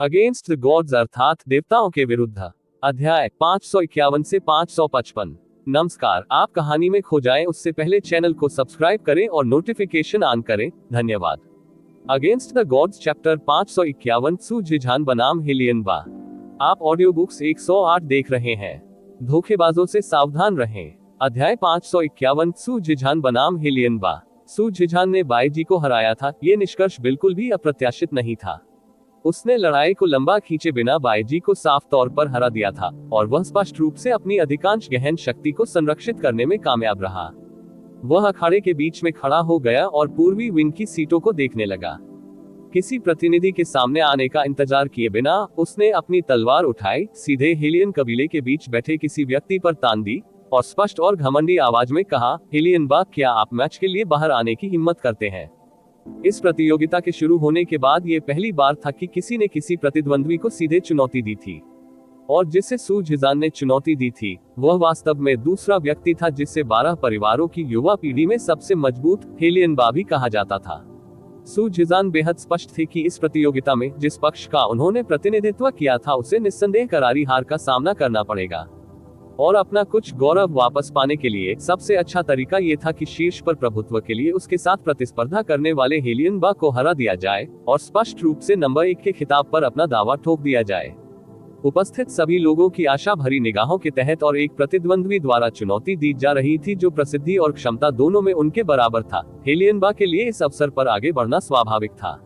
Against the gods अर्थात देवताओं के विरुद्ध। अध्याय 551 से 555। नमस्कार, आप कहानी में खो जाएं उससे पहले चैनल को सब्सक्राइब करें और नोटिफिकेशन ऑन करें। धन्यवाद। अगेंस्ट द गॉड्स चैप्टर 551 सू झिझान बनाम हेलियन बा। आप ऑडियो बुक्स 108 देख रहे हैं। धोखेबाजों से सावधान रहें। अध्याय 551 सू झिझान बनाम हेलियन बा। सू झिझान ने बाईजी को हराया था, ये निष्कर्ष बिल्कुल भी अप्रत्याशित नहीं था। उसने लड़ाई को लंबा खींचे बिना बाईजी को साफ तौर पर हरा दिया था और वह स्पष्ट रूप से अपनी अधिकांश गहन शक्ति को संरक्षित करने में कामयाब रहा। वह अखाड़े के बीच में खड़ा हो गया और पूर्वी विंग की सीटों को देखने लगा। किसी प्रतिनिधि के सामने आने का इंतजार किए बिना उसने अपनी तलवार उठाई, सीधे हेलियन कबीले के बीच बैठे किसी व्यक्ति पर तान दी और स्पष्ट और घमंडी आवाज में कहा, हेलियन बा, क्या आप मैच के लिए बाहर आने की हिम्मत करते हैं? इस प्रतियोगिता के शुरू होने के बाद ये पहली बार था कि किसी ने किसी प्रतिद्वंद्वी को सीधे चुनौती दी थी, और जिसे सू झिझान ने चुनौती दी थी वह वास्तव में दूसरा व्यक्ति था जिसे 12 परिवारों की युवा पीढ़ी में सबसे मजबूत हेलियन बा भी कहा जाता था। सू झिझान बेहद स्पष्ट थे कि इस प्रतियोगिता में जिस पक्ष का उन्होंने प्रतिनिधित्व किया था उसे निस्संदेह करारी हार का सामना करना पड़ेगा, और अपना कुछ गौरव वापस पाने के लिए सबसे अच्छा तरीका ये था कि शीर्ष पर प्रभुत्व के लिए उसके साथ प्रतिस्पर्धा करने वाले हेलियन बा को हरा दिया जाए और स्पष्ट रूप से नंबर 1 के खिताब पर अपना दावा ठोक दिया जाए। उपस्थित सभी लोगों की आशा भरी निगाहों के तहत और एक प्रतिद्वंद्वी द्वारा चुनौती दी जा रही थी जो प्रसिद्धि और क्षमता दोनों में उनके बराबर था। हेलियन बा के लिए इस अवसर पर आगे बढ़ना स्वाभाविक था,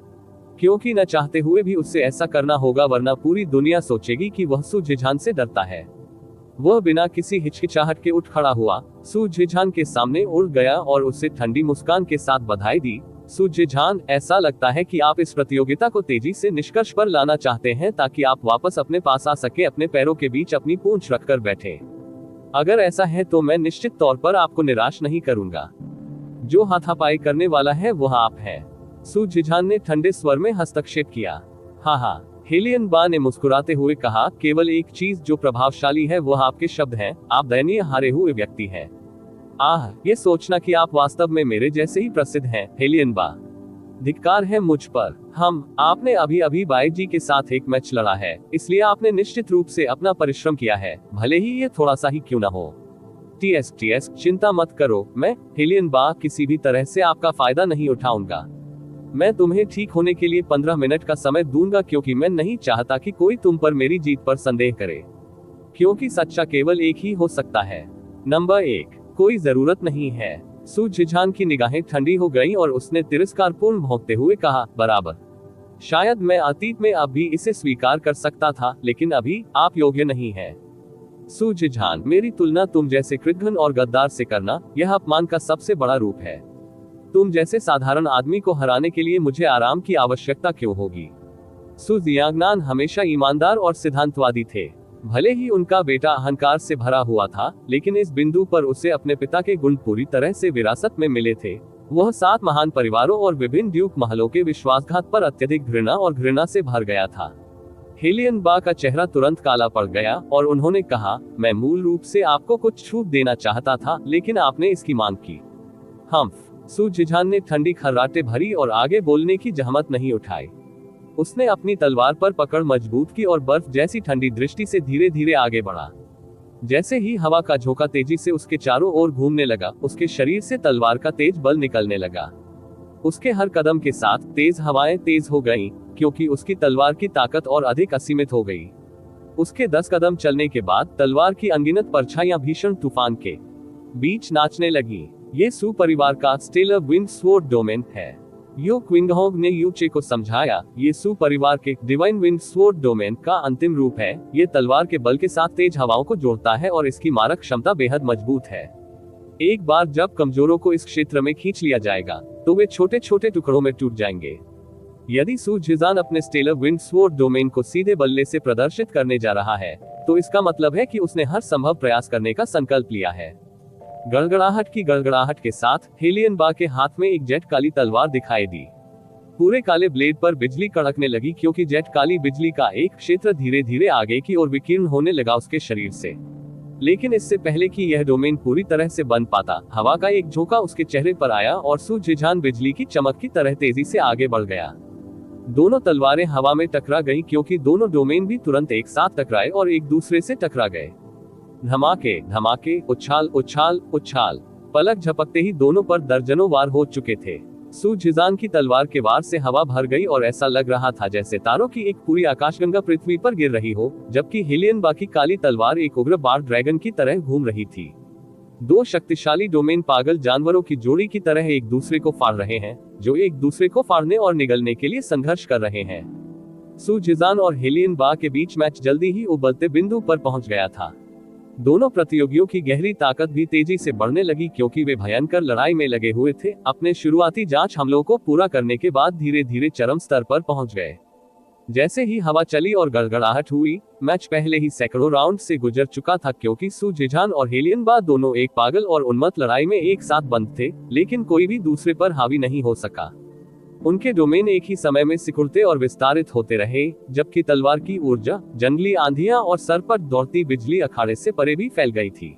क्योंकि न चाहते हुए भी उससे ऐसा करना होगा, वरना पूरी दुनिया सोचेगी कि वह सू झिझान से डरता है। वह बिना किसी हिचकिचाहट के उठ खड़ा हुआ, सू झिझान के सामने उड़ गया और उसे ठंडी मुस्कान के साथ बधाई दी। सू झिझान, ऐसा लगता है कि आप इस प्रतियोगिता को तेजी से निष्कर्ष पर लाना चाहते हैं ताकि आप वापस अपने पास आ सके, अपने पैरों के बीच अपनी पूंछ रखकर बैठे। अगर ऐसा है तो मैं निश्चित तौर पर आपको निराश नहीं करूंगा। जो हाथापाई करने वाला है वह आप है। सू झिझान ने ठंडे स्वर में हस्तक्षेप किया। हाँ, हेलियन बा ने मुस्कुराते हुए कहा, केवल एक चीज जो प्रभावशाली है वह आपके शब्द हैं। आप दयनीय हारे हुए व्यक्ति हैं। ये सोचना कि आप वास्तव में मेरे जैसे ही प्रसिद्ध हैं, हेलियन बा। धिक्कार है मुझ पर। आपने अभी अभी बाईजी के साथ एक मैच लड़ा है, इसलिए आपने निश्चित रूप से अपना परिश्रम किया है, भले ही ये थोड़ा सा ही क्यों ना हो। टीएस, चिंता मत करो, मैं हेलियन बा किसी भी तरह से आपका फायदा नहीं उठाऊंगा। मैं तुम्हें ठीक होने के लिए 15 मिनट का समय दूंगा, क्योंकि मैं नहीं चाहता कि कोई तुम पर मेरी जीत पर संदेह करे, क्योंकि सच्चा केवल एक ही हो सकता है। नंबर 1, कोई जरूरत नहीं है। सू झिझान की निगाहें ठंडी हो गईं और उसने तिरस्कारपूर्ण भौंकते हुए कहा, बराबर। शायद मैं अतीत में अब भी इसे स्वीकार कर सकता था, लेकिन अभी आप योग्य नहीं है। सू झिझान, मेरी तुलना तुम जैसे कृतघ्न और गद्दार से करना यह अपमान का सबसे बड़ा रूप है। तुम जैसे साधारण आदमी को हराने के लिए मुझे आराम की आवश्यकता क्यों होगी? सू झियांगनान हमेशा ईमानदार और सिद्धांतवादी थे। भले ही उनका बेटा अहंकार से भरा हुआ था, लेकिन इस बिंदु पर उसे अपने पिता के गुण पूरी तरह से विरासत में मिले थे। वह 7 महान परिवारों और विभिन्न ड्यूक महलों के विश्वासघात पर अत्यधिक घृणा से भर गया था। हेलियन बा का चेहरा तुरंत काला पड़ गया और उन्होंने कहा, मैं मूल रूप से आपको कुछ छूट देना चाहता था, लेकिन आपने इसकी मांग की। सू झिझान ने ठंडी खर्राटे भरी और आगे बोलने की जहमत नहीं उठाई। उसने अपनी तलवार पर पकड़ मजबूत की और बर्फ जैसी ठंडी दृष्टि से धीरे धीरे आगे बढ़ा। जैसे ही हवा का झोंका तेजी से उसके चारों ओर घूमने लगा, उसके शरीर से तलवार का तेज बल निकलने लगा। उसके हर कदम के साथ तेज हवाएं तेज हो गईं, क्योंकि उसकी तलवार की ताकत और अधिक असीमित हो गई। उसके 10 कदम चलने के बाद तलवार की अनगिनत परछाइयां भीषण तूफान के बीच नाचने लगी। ये सू परिवार का स्टेलर विंड स्वॉर्ड डोमेन है। यो क्विंगहोंग ने यूचे को समझाया, ये सू परिवार के डिवाइन विंड स्वॉर्ड डोमेन का अंतिम रूप है। ये तलवार के बल के साथ तेज हवाओं को जोड़ता है और इसकी मारक क्षमता बेहद मजबूत है। एक बार जब कमजोरों को इस क्षेत्र में खींच लिया जाएगा तो वे छोटे छोटे टुकड़ों में टूट जाएंगे। यदि सू झिझान अपने स्टेलर विंड स्वॉर्ड डोमेन को सीधे बल्ले से प्रदर्शित करने जा रहा है, तो इसका मतलब है कि उसने हर संभव प्रयास करने का संकल्प लिया है। गड़गड़ाहट की गड़गड़ाहट के साथ हेलियन बा के हाथ में एक जेट काली तलवार दिखाई दी। पूरे काले ब्लेड पर बिजली कड़कने लगी, क्योंकि जेट काली बिजली का एक क्षेत्र धीरे धीरे आगे की ओर विकीर्ण होने लगा उसके शरीर से। लेकिन इससे पहले कि यह डोमेन पूरी तरह से बन पाता, हवा का एक झोंका उसके चेहरे पर आया और सू झिझान बिजली की चमक की तरह तेजी से आगे बढ़ गया। दोनों तलवारें हवा में टकरा गई क्योंकि दोनों डोमेन भी तुरंत एक साथ टकराए और एक दूसरे से टकरा गए। धमाके धमाके, उछाल उछाल उछाल। पलक झपकते ही दोनों पर दर्जनों वार हो चुके थे। सू झिजान की तलवार के वार से हवा भर गई और ऐसा लग रहा था जैसे तारों की एक पूरी आकाशगंगा पृथ्वी पर गिर रही हो, जबकि हेलियन बा की काली तलवार एक उग्र बार ड्रैगन की तरह घूम रही थी। दो शक्तिशाली डोमेन पागल जानवरों की जोड़ी की तरह एक दूसरे को फाड़ रहे हैं, जो एक दूसरे को फाड़ने और निगलने के लिए संघर्ष कर रहे हैं। सू झिजान और हेलियन बा के बीच मैच जल्दी ही उबलते बिंदु पर पहुंच गया था। दोनों प्रतियोगियों की गहरी ताकत भी तेजी से बढ़ने लगी क्योंकि वे भयंकर लड़ाई में लगे हुए थे। अपने शुरुआती जांच हमलों को पूरा करने के बाद धीरे धीरे चरम स्तर पर पहुंच गए। जैसे ही हवा चली और गड़गड़ाहट हुई, मैच पहले ही सैकड़ों राउंड से गुजर चुका था क्योंकि सू झिजान और हेलियन बा दोनों एक पागल और उन्मत्त लड़ाई में एक साथ बंद थे, लेकिन कोई भी दूसरे पर हावी नहीं हो सका। उनके डोमेन एक ही समय में सिकुड़ते और विस्तारित होते रहे, जबकि तलवार की ऊर्जा जंगली आंधियां और सर पर दौड़ती बिजली अखाड़े से परे भी फैल गई थी।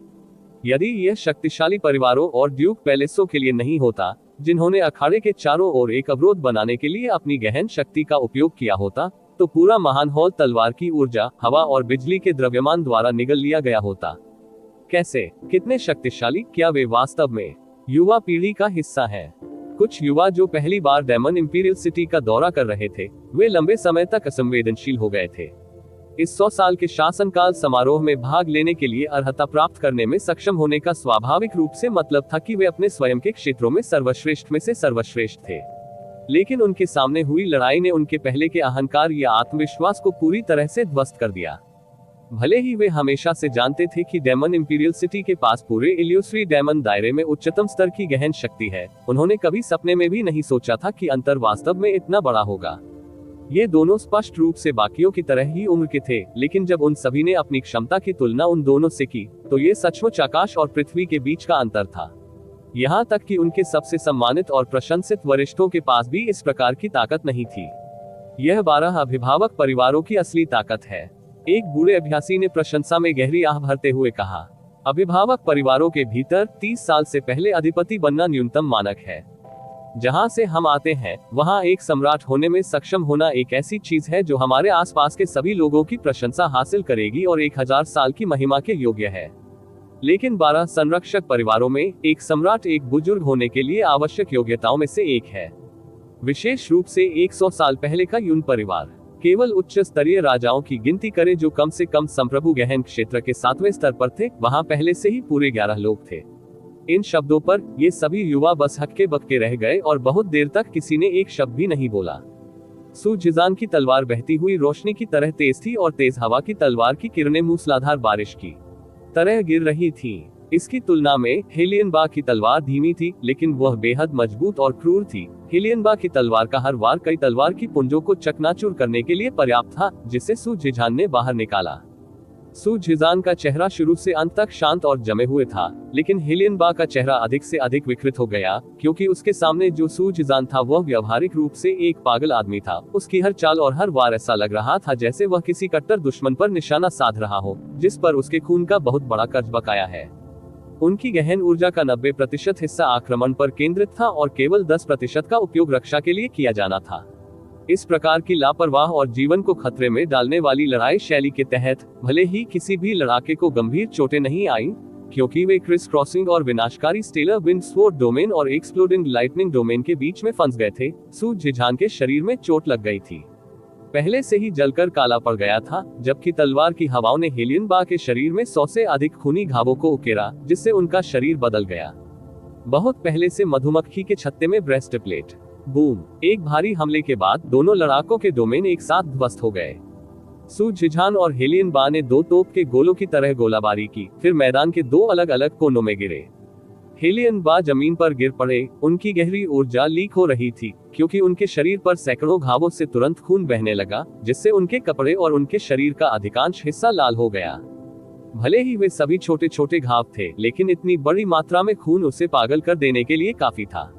यदि यह शक्तिशाली परिवारों और ड्यूक पैलेसों के लिए नहीं होता, जिन्होंने अखाड़े के चारों ओर एक अवरोध बनाने के लिए अपनी गहन शक्ति का उपयोग किया होता, तो पूरा महान हॉल तलवार की ऊर्जा, हवा और बिजली के द्रव्यमान द्वारा निगल लिया गया होता। कैसे, कितने शक्तिशाली, क्या वे वास्तव में युवा पीढ़ी का हिस्सा हैं? कुछ युवा जो पहली बार डेमन इंपीरियल सिटी का दौरा कर रहे थे, वे लंबे समय तक असंवेदनशील हो गए थे। इस 100 साल के शासनकाल समारोह में भाग लेने के लिए अर्हता प्राप्त करने में सक्षम होने का स्वाभाविक रूप से मतलब था कि वे अपने स्वयं के क्षेत्रों में सर्वश्रेष्ठ में से सर्वश्रेष्ठ थे। लेकिन उनके सामने हुई लड़ाई ने उनके पहले के अहंकार या आत्मविश्वास को पूरी तरह से ध्वस्त कर दिया। भले ही वे हमेशा से जानते थे कि डेमन इंपीरियल सिटी के पास पूरे इल्यूसरी डेमन दायरे में उच्चतम स्तर की गहन शक्ति है, उन्होंने कभी सपने में भी नहीं सोचा था कि अंतर वास्तव में इतना बड़ा होगा। ये दोनों स्पष्ट रूप से बाकियों की तरह ही उम्र के थे, लेकिन जब उन सभी ने अपनी क्षमता की तुलना उन दोनों से की, तो ये सचमुच आकाश और पृथ्वी के बीच का अंतर था। यहाँ तक कि उनके सबसे सम्मानित और प्रशंसित वरिष्ठों के पास भी इस प्रकार की ताकत नहीं थी। यह 12 अभिभावक परिवारों की असली ताकत है, एक बूढ़े अभ्यासी ने प्रशंसा में गहरी आह भरते हुए कहा। अभिभावक परिवारों के भीतर 30 साल से पहले अधिपति बनना न्यूनतम मानक है। जहां से हम आते हैं, वहां एक सम्राट होने में सक्षम होना एक ऐसी चीज है जो हमारे आसपास के सभी लोगों की प्रशंसा हासिल करेगी और 1000 साल की महिमा के योग्य है। लेकिन 12 संरक्षक परिवारों में एक सम्राट एक बुजुर्ग होने के लिए आवश्यक योग्यताओं में से एक है। विशेष रूप से 100 साल पहले का यून परिवार। केवल उच्च स्तरीय राजाओं की गिनती करें जो कम से कम संप्रभु गहन क्षेत्र के 7वें स्तर पर थे, वहां पहले से ही पूरे 11 लोग थे। इन शब्दों पर ये सभी युवा बस हक्के बक्के रह गए और बहुत देर तक किसी ने एक शब्द भी नहीं बोला। सू झिजान की तलवार बहती हुई रोशनी की तरह तेज थी और तेज हवा की तलवार की किरणें मूसलाधार बारिश की तरह गिर रही थीं। इसकी तुलना में हेलियन बा की तलवार धीमी थी, लेकिन वह बेहद मजबूत और क्रूर थी। हेलियन बा की तलवार का हर वार कई तलवार की पुंजों को चकनाचूर करने के लिए पर्याप्त था, जिसे सू झिजान ने बाहर निकाला। सू झिजान का चेहरा शुरू से अंत तक शांत और जमे हुए था, लेकिन हेलियन बा का चेहरा अधिक से अधिक विकृत हो गया, क्योंकि उसके सामने जो सू झिजान था वह व्यावहारिक रूप से एक पागल आदमी था। उसकी हर चाल और हर वार ऐसा लग रहा था जैसे वह किसी कट्टर दुश्मन पर निशाना साध रहा हो, जिस पर उसके खून का बहुत बड़ा कर्ज बकाया है। उनकी गहन ऊर्जा का 90% हिस्सा आक्रमण पर केंद्रित था और केवल 10% का उपयोग रक्षा के लिए किया जाना था। इस प्रकार की लापरवाह और जीवन को खतरे में डालने वाली लड़ाई शैली के तहत भले ही किसी भी लड़ाके को गंभीर चोटें नहीं आईं, क्योंकि वे क्रिस क्रॉसिंग और विनाशकारी स्टेलर विंड स्वॉर्ड डोमेन और एक्सप्लोडिंग लाइटनिंग डोमेन के बीच में फंस गए थे, सू झिजान के शरीर में चोट लग गई थी। पहले से ही जलकर काला पड़ गया था, जबकि तलवार की हवाओं ने हेलियन बा के शरीर में 100 से अधिक खूनी घावों को उकेरा, जिससे उनका शरीर बदल गया। बहुत पहले से मधुमक्खी के छत्ते में ब्रेस्ट प्लेट। बूम! एक भारी हमले के बाद दोनों लड़ाकों के डोमेन एक साथ ध्वस्त हो गए। सू झिजान और हेलियन बा ने 2 तोप के गोलों की तरह गोलाबारी की, फिर मैदान के 2 अलग अलग कोनों में गिरे। हेलियन बा जमीन पर गिर पड़े, उनकी गहरी ऊर्जा लीक हो रही थी, क्योंकि उनके शरीर पर सैकड़ों घावों से तुरंत खून बहने लगा, जिससे उनके कपड़े और उनके शरीर का अधिकांश हिस्सा लाल हो गया। भले ही वे सभी छोटे छोटे घाव थे, लेकिन इतनी बड़ी मात्रा में खून उसे पागल कर देने के लिए काफी था।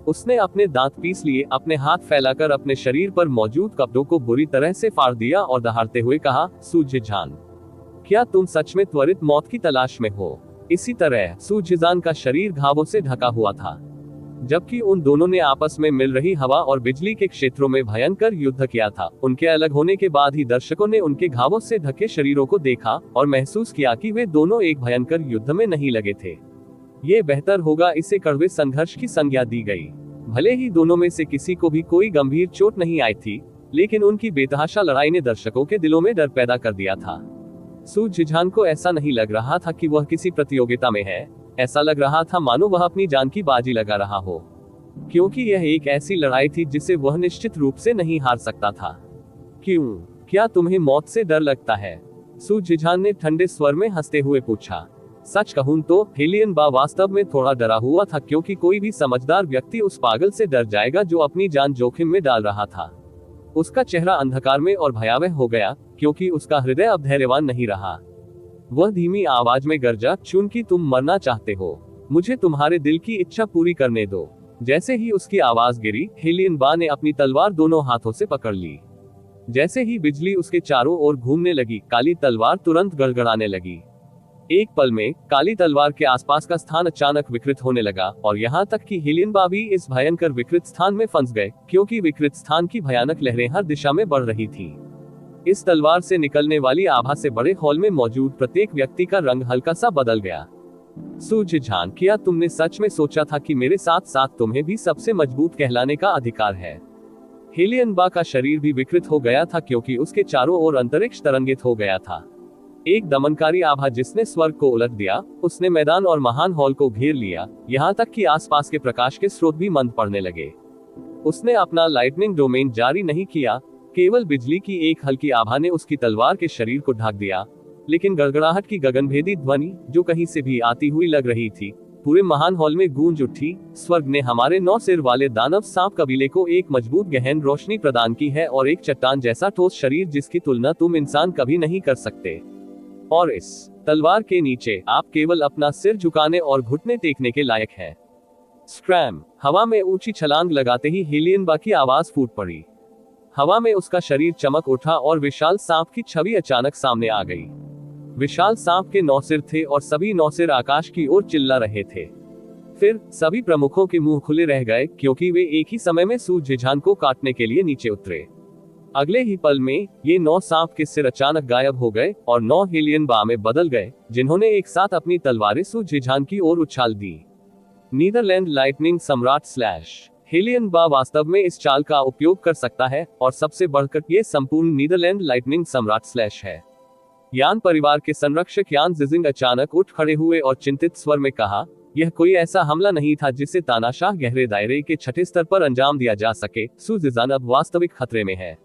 उसने अपने दांत पीस लिए, अपने हाथ फैलाकर अपने शरीर पर मौजूद कपड़ों को बुरी तरह से फाड़ दिया और दहाड़ते हुए कहा, सू झिजान, क्या तुम सच में त्वरित मौत की तलाश में हो? इसी तरह सू झिजान का शरीर घावों से ढका हुआ था। जबकि उन दोनों ने आपस में मिल रही हवा और बिजली के क्षेत्रों में भयंकर युद्ध किया था। उनके अलग होने के बाद ही दर्शकों ने उनके घावों से ढके शरीरों को देखा और महसूस किया कि वे दोनों एक भयंकर युद्ध में नहीं लगे थे। ये बेहतर होगा इसे कड़वे संघर्ष की संज्ञा दी गई। भले ही दोनों में से किसी को भी कोई गंभीर चोट नहीं आई थी, लेकिन उनकी बेतहाशा लड़ाई ने दर्शकों के दिलों में डर पैदा कर दिया था। सू जिझान को ऐसा नहीं लग रहा था कि वह किसी प्रतियोगिता में है, ऐसा लग रहा था मानो वह अपनी जान की बाजी लगा रहा हो, क्योंकि यह एक ऐसी लड़ाई थी जिसे वह निश्चित रूप से नहीं हार सकता था। क्यों? क्या तुम्हें मौत से डर लगता है? सू जिझान ने ठंडे स्वर में हंसते हुए पूछा। सच कहूं तो हेलियन बा वास्तव में थोड़ा डरा हुआ था, क्योंकि कोई भी समझदार व्यक्ति उस पागल से डर जाएगा जो अपनी जान जोखिम में डाल रहा था। उसका चेहरा अंधकार में और भयावह हो गया, क्योंकि उसका हृदय अब धैर्यवान नहीं रहा। वह धीमी आवाज में गरजा, चूंकि तुम मरना चाहते हो, मुझे तुम्हारे दिल की इच्छा पूरी करने दो। जैसे ही उसकी आवाज गिरी, हेलियन बा ने अपनी तलवार दोनों हाथों से पकड़ ली। जैसे ही बिजली उसके चारों ओर घूमने लगी, काली तलवार तुरंत गड़गड़ाने लगी। एक पल में काली तलवार के आसपास का स्थान अचानक विकृत होने लगा, और यहाँ तक कि हेलियन बा भी इस भयंकर विकृत स्थान में फंस गए, क्योंकि विकृत स्थान की भयानक लहरें हर दिशा में बढ़ रही थी। इस तलवार से निकलने वाली आभा से बड़े हॉल में मौजूद प्रत्येक व्यक्ति का रंग हल्का सा बदल गया। सू जिझान, क्या तुमने सच में सोचा था कि मेरे साथ साथ तुम्हें भी सबसे मजबूत कहलाने का अधिकार है? हेलियन बा का शरीर भी विकृत हो गया था, क्योंकि उसके चारों ओर अंतरिक्ष तरंगित हो गया था। एक दमनकारी आभा जिसने स्वर्ग को उलट दिया, उसने मैदान और महान हॉल को घेर लिया, यहाँ तक कि आसपास के प्रकाश के स्रोत भी मंद पड़ने लगे। उसने अपना लाइटनिंग डोमेन जारी नहीं किया, केवल बिजली की एक हल्की आभा ने उसकी तलवार के शरीर को ढक दिया, लेकिन गड़गड़ाहट की गगनभेदी ध्वनि, जो कहीं से भी आती हुई लग रही थी, पूरे महान हॉल में गूंज उठी। स्वर्ग ने हमारे 9 सिर वाले दानव सांप कबीले को एक मजबूत गहन रोशनी प्रदान की है, और एक चट्टान जैसा ठोस शरीर जिसकी तुलना तुम इंसान कभी नहीं कर सकते। और इस तलवार के नीचे आप केवल अपना सिर झुकाने और घुटने टेकने के लायक हैं। स्क्रैम! हवा में ऊंची छलांग लगाते ही हेलियन बा की आवाज फूट पड़ी। हवा में उसका शरीर चमक उठा और विशाल सांप की छवि अचानक सामने आ गई। विशाल सांप के 9 सिर थे और सभी 9 सिर आकाश की ओर चिल्ला रहे थे। फिर सभी प्रमुखों के मुंह खुले रह गए, क्योंकि वे एक ही समय में सू जिझान को काटने के लिए नीचे उतरे। अगले ही पल में ये 9 सांप के सिर अचानक गायब हो गए और 9 हेलियन बा में बदल गए, जिन्होंने एक साथ अपनी तलवारें सू जिझान की ओर उछाल दी। नीदरलैंड लाइटनिंग सम्राट / हेलियन बा वास्तव में इस चाल का उपयोग कर सकता है, और सबसे बढ़कर ये संपूर्ण नीदरलैंड लाइटनिंग सम्राट / है। यान परिवार के संरक्षक यान जिजिंग अचानक उठ खड़े हुए और चिंतित स्वर में कहा, यह कोई ऐसा हमला नहीं था जिसे तानाशाह गहरे दायरे के छठे स्तर पर अंजाम दिया जा सके। सू जिझान अब वास्तविक खतरे में है।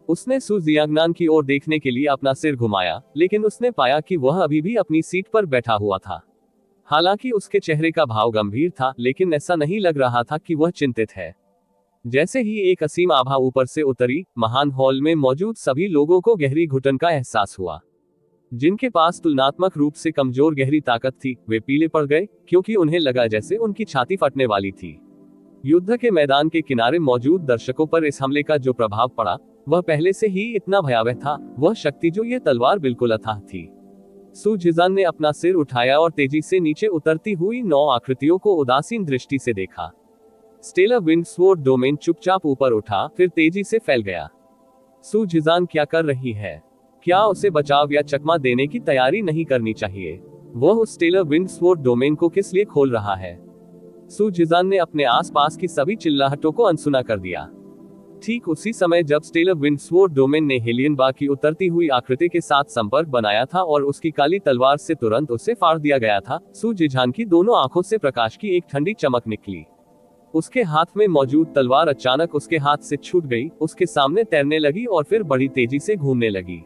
उसने सू जियांगनान की ओर देखने के लिए अपना सिर घुमाया, लेकिन उसने पाया कि वह अभी भी अपनी सीट पर बैठा हुआ था। हालांकि उसके चेहरे का भाव गंभीर था, लेकिन ऐसा नहीं लग रहा था कि वह चिंतित है। जैसे ही एक असीम आभा ऊपर से उतरी, महान हॉल में मौजूद सभी लोगों को गहरी घुटन का एहसास हुआ। जिनके पास तुलनात्मक रूप से कमजोर गहरी ताकत थी, वे पीले पड़ गए, क्योंकि उन्हें लगा जैसे उनकी छाती फटने वाली थी। युद्ध के मैदान के किनारे मौजूद दर्शकों पर इस हमले का जो प्रभाव पड़ा, वह पहले से ही इतना भयावह था। वह शक्ति जो ये तलवार बिल्कुल अथाह थी। सू जिझान ने अपना सिर उठाया और तेजी से नीचे उतरती हुई 9 आकृतियों को उदासीन दृष्टि से देखा। स्टेलर विंड स्वॉर्ड डोमेन चुपचाप ऊपर उठा, फिर तेजी से फैल गया। सू जिझान क्या कर रही है? क्या उसे बचाव या चकमा देने की तैयारी नहीं करनी चाहिए? वह उस स्टेलर विंड स्वॉर्ड डोमेन को किस लिए खोल रहा है? सू जिझान ने अपने आसपास की सभी चिल्लाहटों को अनसुना कर दिया। ठीक उसी समय जब स्टेलर विंड स्वॉर्ड डोमेन ने हेलियन बा की उतरती हुई आकृति के साथ संपर्क बनाया था और उसकी काली तलवार से तुरंत उसे फाड़ दिया गया था, सू जिझान की दोनों आंखों से प्रकाश की एक ठंडी चमक निकली। उसके हाथ में मौजूद तलवार अचानक उसके हाथ से छूट गई, उसके सामने तैरने लगी और फिर बड़ी तेजी से घूमने लगी।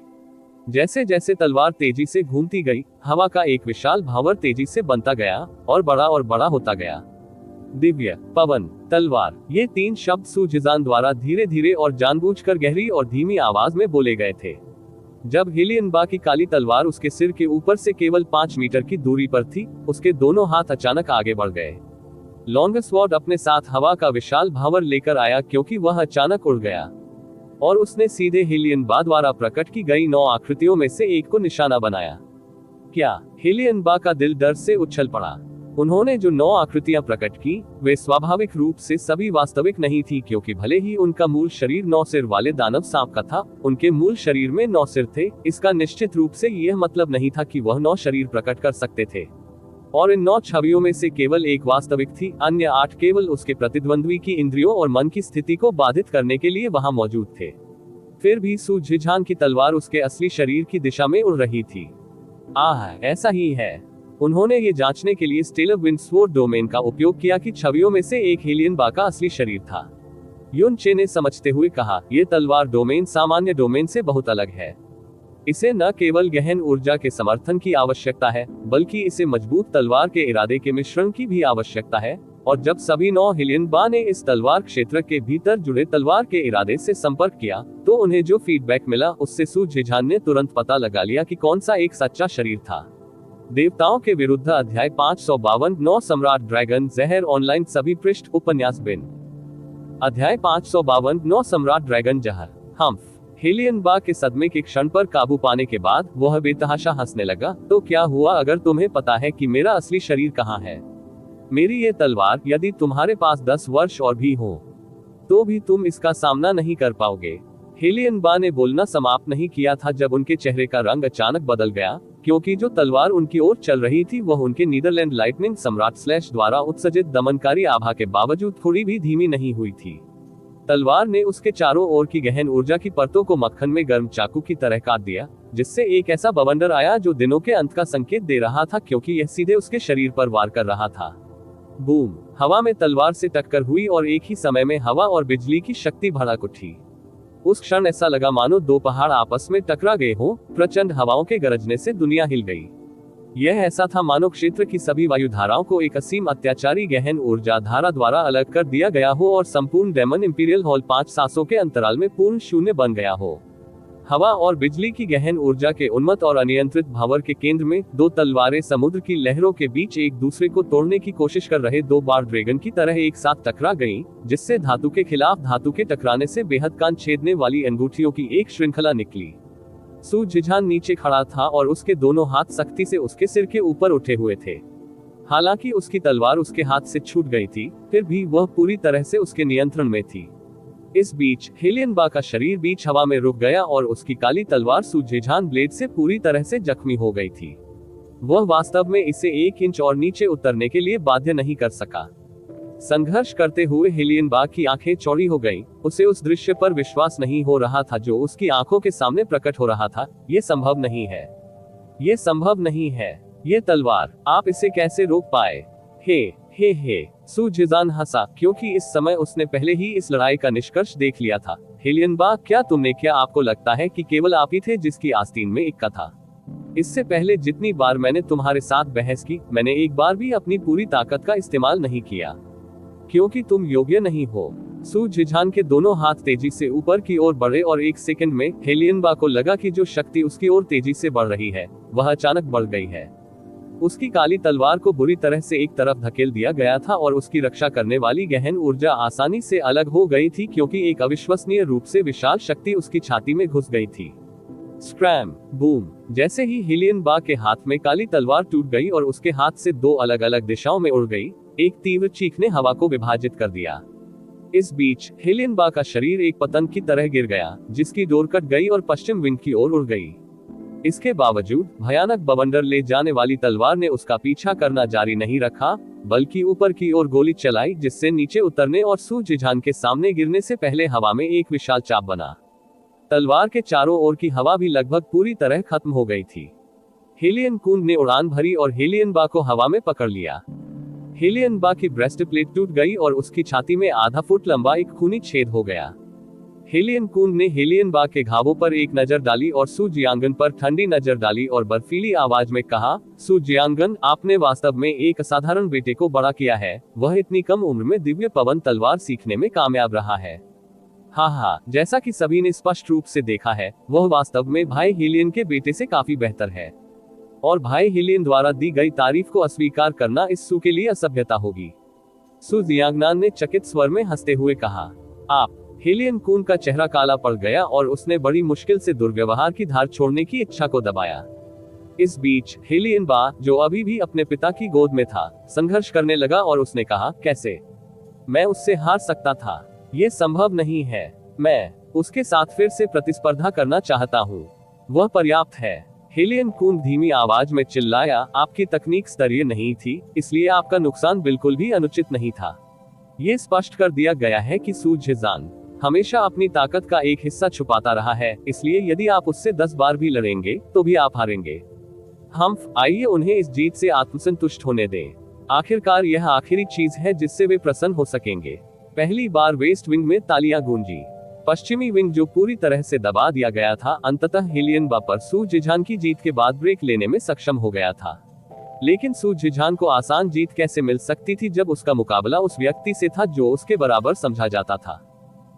जैसे जैसे तलवार तेजी से घूमती गई, हवा का एक विशाल भावर तेजी से बनता गया और बड़ा होता गया। दिव्य, पवन, तलवार, ये 3 शब्द सू जिझान द्वारा धीरे धीरे और जानबूझकर गहरी और धीमी आवाज में बोले गए थे। जब हेलियन बा की काली तलवार उसके सिर के ऊपर से केवल 5 मीटर की दूरी पर थी, उसके दोनों हाथ अचानक आगे बढ़ गए। लॉन्गस्वॉर्ड अपने साथ हवा का विशाल भावर लेकर आया, क्योंकि वह अचानक उड़ गया और उसने सीधे हेलियन बा द्वारा प्रकट की गई 9 आकृतियों में से एक को निशाना बनाया। क्या? हेलियन बा का दिल डर से उछल पड़ा। उन्होंने जो 9 आकृतियां प्रकट की, वे स्वाभाविक रूप से सभी वास्तविक नहीं थी, क्योंकि भले ही उनका मूल शरीर 9 सिर वाले दानव सांप का था, उनके मूल शरीर में 9 सिर थे। इसका निश्चित रूप से यह मतलब नहीं था कि वह 9 शरीर प्रकट कर सकते थे, और इन 9 छवियों में से केवल एक वास्तविक थी, अन्य 8 केवल उसके प्रतिद्वंद्वी की इंद्रियों और मन की स्थिति को बाधित करने के लिए वहां मौजूद थे। फिर भी सू झिझान की तलवार उसके असली शरीर की दिशा में उड़ रही थी। ऐसा ही है। उन्होंने ये जांचने के लिए स्टेलर विंड स्वॉर्ड डोमेन का उपयोग किया कि छवियों में से एक हेलियन बा का असली शरीर था। युन चे ने समझते हुए कहा, यह तलवार डोमेन सामान्य डोमेन से बहुत अलग है। इसे न केवल गहन ऊर्जा के समर्थन की आवश्यकता है, बल्कि इसे मजबूत तलवार के इरादे के मिश्रण की भी आवश्यकता है। और जब सभी 9 हेलियन बा ने इस तलवार क्षेत्र के भीतर जुड़े तलवार के इरादे से संपर्क किया, तो उन्हें जो फीडबैक मिला उससे सू झिझान ने तुरंत पता लगा लिया कि कौन सा एक सच्चा शरीर था। देवताओं के विरुद्ध अध्याय 552 9 सम्राट ड्रैगन जहर ऑनलाइन सभी पृष्ठ उपन्यास बिन। अध्याय 552 9 सम्राट ड्रैगन जहर। हम्फ। हेलियन बा के सदमे के क्षण पर काबू पाने के बाद वह बेतहाशा हंसने लगा। तो क्या हुआ अगर तुम्हें पता है कि मेरा असली शरीर कहाँ है? मेरी ये तलवार, यदि तुम्हारे पास 10 वर्ष और भी हो, तो भी तुम इसका सामना नहीं कर पाओगे। हेलियन बा ने बोलना समाप्त नहीं किया था जब उनके चेहरे का रंग अचानक बदल गया, क्योंकि जो तलवार उनकी ओर चल रही थी वह उनके नीदरलैंड लाइटनिंग सम्राट स्लैश द्वारा उत्सर्जित दमनकारी आभा के बावजूद थोड़ी भी धीमी नहीं हुई थी। तलवार ने उसके चारों ओर की गहन ऊर्जा की परतों को मक्खन में गर्म चाकू की तरह काट दिया, जिससे एक ऐसा बवंडर आया जो दिनों के अंत का संकेत दे रहा था, क्योंकि यह सीधे उसके शरीर पर वार कर रहा था। बूम! हवा में तलवार से टक्कर हुई और एक ही समय में हवा और बिजली की शक्ति भड़क उठी। उस क्षण ऐसा लगा मानो 2 पहाड़ आपस में टकरा गए हो। प्रचंड हवाओं के गरजने से दुनिया हिल गई। यह ऐसा था मानो क्षेत्र की सभी वायुधाराओं को एक असीम अत्याचारी गहन ऊर्जा धारा द्वारा अलग कर दिया गया हो और संपूर्ण डेमन इंपीरियल हॉल 5 सांसों के अंतराल में पूर्ण शून्य बन गया हो। हवा और बिजली की गहन ऊर्जा के उन्मत्त और अनियंत्रित भावर के केंद्र में 2 तलवारें समुद्र की लहरों के बीच एक दूसरे को तोड़ने की कोशिश कर रहे 2 बार ड्रैगन की तरह एक साथ टकरा गईं, जिससे धातु के खिलाफ धातु के टकराने से बेहद कान छेदने वाली अंगूठियों की एक श्रृंखला निकली। सू झिझान नीचे खड़ा था और उसके दोनों हाथ सख्ती से उसके सिर के ऊपर उठे हुए थे। हालांकि उसकी तलवार उसके हाथ से छूट गई थी, फिर भी वह पूरी तरह से उसके नियंत्रण में थी। इस बीच हेलियन बा का शरीर बीच हवा में रुक गया और उसकी काली तलवार सू झिझान ब्लेड से पूरी तरह से जख्मी हो गई थी। वह वास्तव में इसे 1 इंच और नीचे उतरने के लिए बाध्य नहीं कर सका। संघर्ष करते हुए हेलियन बा की आंखें चौड़ी हो गईं। उसे उस दृश्य पर विश्वास नहीं हो रहा था जो उसकी आंखों के सामने प्रकट हो रहा था। ये संभव नहीं है, ये संभव नहीं है। ये तलवार, आप इसे कैसे रोक पाए? हे। सू झिझान हंसा, क्योंकि इस समय उसने पहले ही इस लड़ाई का निष्कर्ष देख लिया था। हेलियन बा, क्या आपको लगता है कि केवल आप ही थे जिसकी आस्तीन में इक्का था? इससे पहले जितनी बार मैंने तुम्हारे साथ बहस की, मैंने एक बार भी अपनी पूरी ताकत का इस्तेमाल नहीं किया, क्योंकि तुम योग्य नहीं हो। सू झिझान के दोनों हाथ तेजी से ऊपर की ओर बढ़े और 1 सेकंड में हेलियन बा को लगा कि जो शक्ति उसकी ओर तेजी से बढ़ रही है वह अचानक बढ़ गई है। उसकी काली तलवार को बुरी तरह से एक तरफ धकेल दिया गया था और उसकी रक्षा करने वाली गहन ऊर्जा आसानी से अलग हो गई थी, क्योंकि एक अविश्वसनीय रूप से विशाल शक्ति उसकी छाती में घुस गई थी। स्क्रैम! बूम! जैसे ही हेलियन बा के हाथ में काली तलवार टूट गई और उसके हाथ से 2 अलग अलग दिशाओं में उड़ गई, एक तीव्र चीख ने हवा को विभाजित कर दिया। इस बीच हेलियन बा का शरीर एक पतंग की तरह गिर गया, जिसकी डोर कट गई और पश्चिम विंड की ओर उड़ गई। इसके बावजूद भयानक बवंडर ले जाने वाली तलवार ने उसका पीछा करना जारी नहीं रखा, बल्कि ऊपर की ओर गोली चलाई, जिससे नीचे उतरने और सू झिझान के सामने गिरने से पहले हवा में एक विशाल चाप बना। तलवार के चारों ओर की हवा भी लगभग पूरी तरह खत्म हो गई थी। हेलियन कून ने उड़ान भरी और हेलियन बा को हवा में पकड़ लिया। हेलियन बा की ब्रेस्ट प्लेट टूट गई और उसकी छाती में आधा फुट लंबा एक खूनी छेद हो गया। हेलियन कून ने हेलियन बा के घावों पर एक नजर डाली और सू जियांगन पर ठंडी नजर डाली और बर्फीली आवाज में कहा, सू जियांगन, आपने वास्तव में एक असाधारण बेटे को बड़ा किया है। वह इतनी कम उम्र में दिव्य पवन तलवार सीखने में कामयाब रहा है। हाँ, जैसा कि सभी ने स्पष्ट रूप से देखा है, वह वास्तव में भाई हेलियन के बेटे से काफी बेहतर है, और भाई हेलियन द्वारा दी गई तारीफ को अस्वीकार करना इस सू के लिए असभ्यता होगी। सू जियांगनान ने चकित स्वर में हंसते हुए कहा, आप? हेलियन कून का चेहरा काला पड़ गया और उसने बड़ी मुश्किल से दुर्व्यवहार की धार छोड़ने की इच्छा को दबाया। इस बीच हेलियन बा, जो अभी भी अपने पिता की गोद में था, संघर्ष करने लगा और उसने कहा, कैसे मैं उससे हार सकता था? ये संभव नहीं है। मैं उसके साथ फिर से प्रतिस्पर्धा करना चाहता हूँ। वह पर्याप्त है। हेलियन कून धीमी आवाज में चिल्लाया, आपकी तकनीक स्तरीय नहीं थी, इसलिए आपका नुकसान बिल्कुल भी अनुचित नहीं था। ये स्पष्ट कर दिया गया है कि सू झिजान हमेशा अपनी ताकत का एक हिस्सा छुपाता रहा है, इसलिए यदि आप उससे 10 बार भी लड़ेंगे तो भी आप हारेंगे। आइए उन्हें इस जीत से आत्मसंतुष्ट होने दें। आखिरकार यह आखिरी चीज है जिससे वे प्रसन्न हो सकेंगे। पहली बार वेस्ट विंग में तालियां गूंजी। पश्चिमी विंग, जो पूरी तरह से दबा दिया गया था, अंततः हेलियन बा पर सू झिजान की जीत के बाद ब्रेक लेने में सक्षम हो गया था। लेकिन सू झिजान को आसान जीत कैसे मिल सकती थी जब उसका मुकाबला उस व्यक्ति से था जो उसके बराबर समझा जाता था?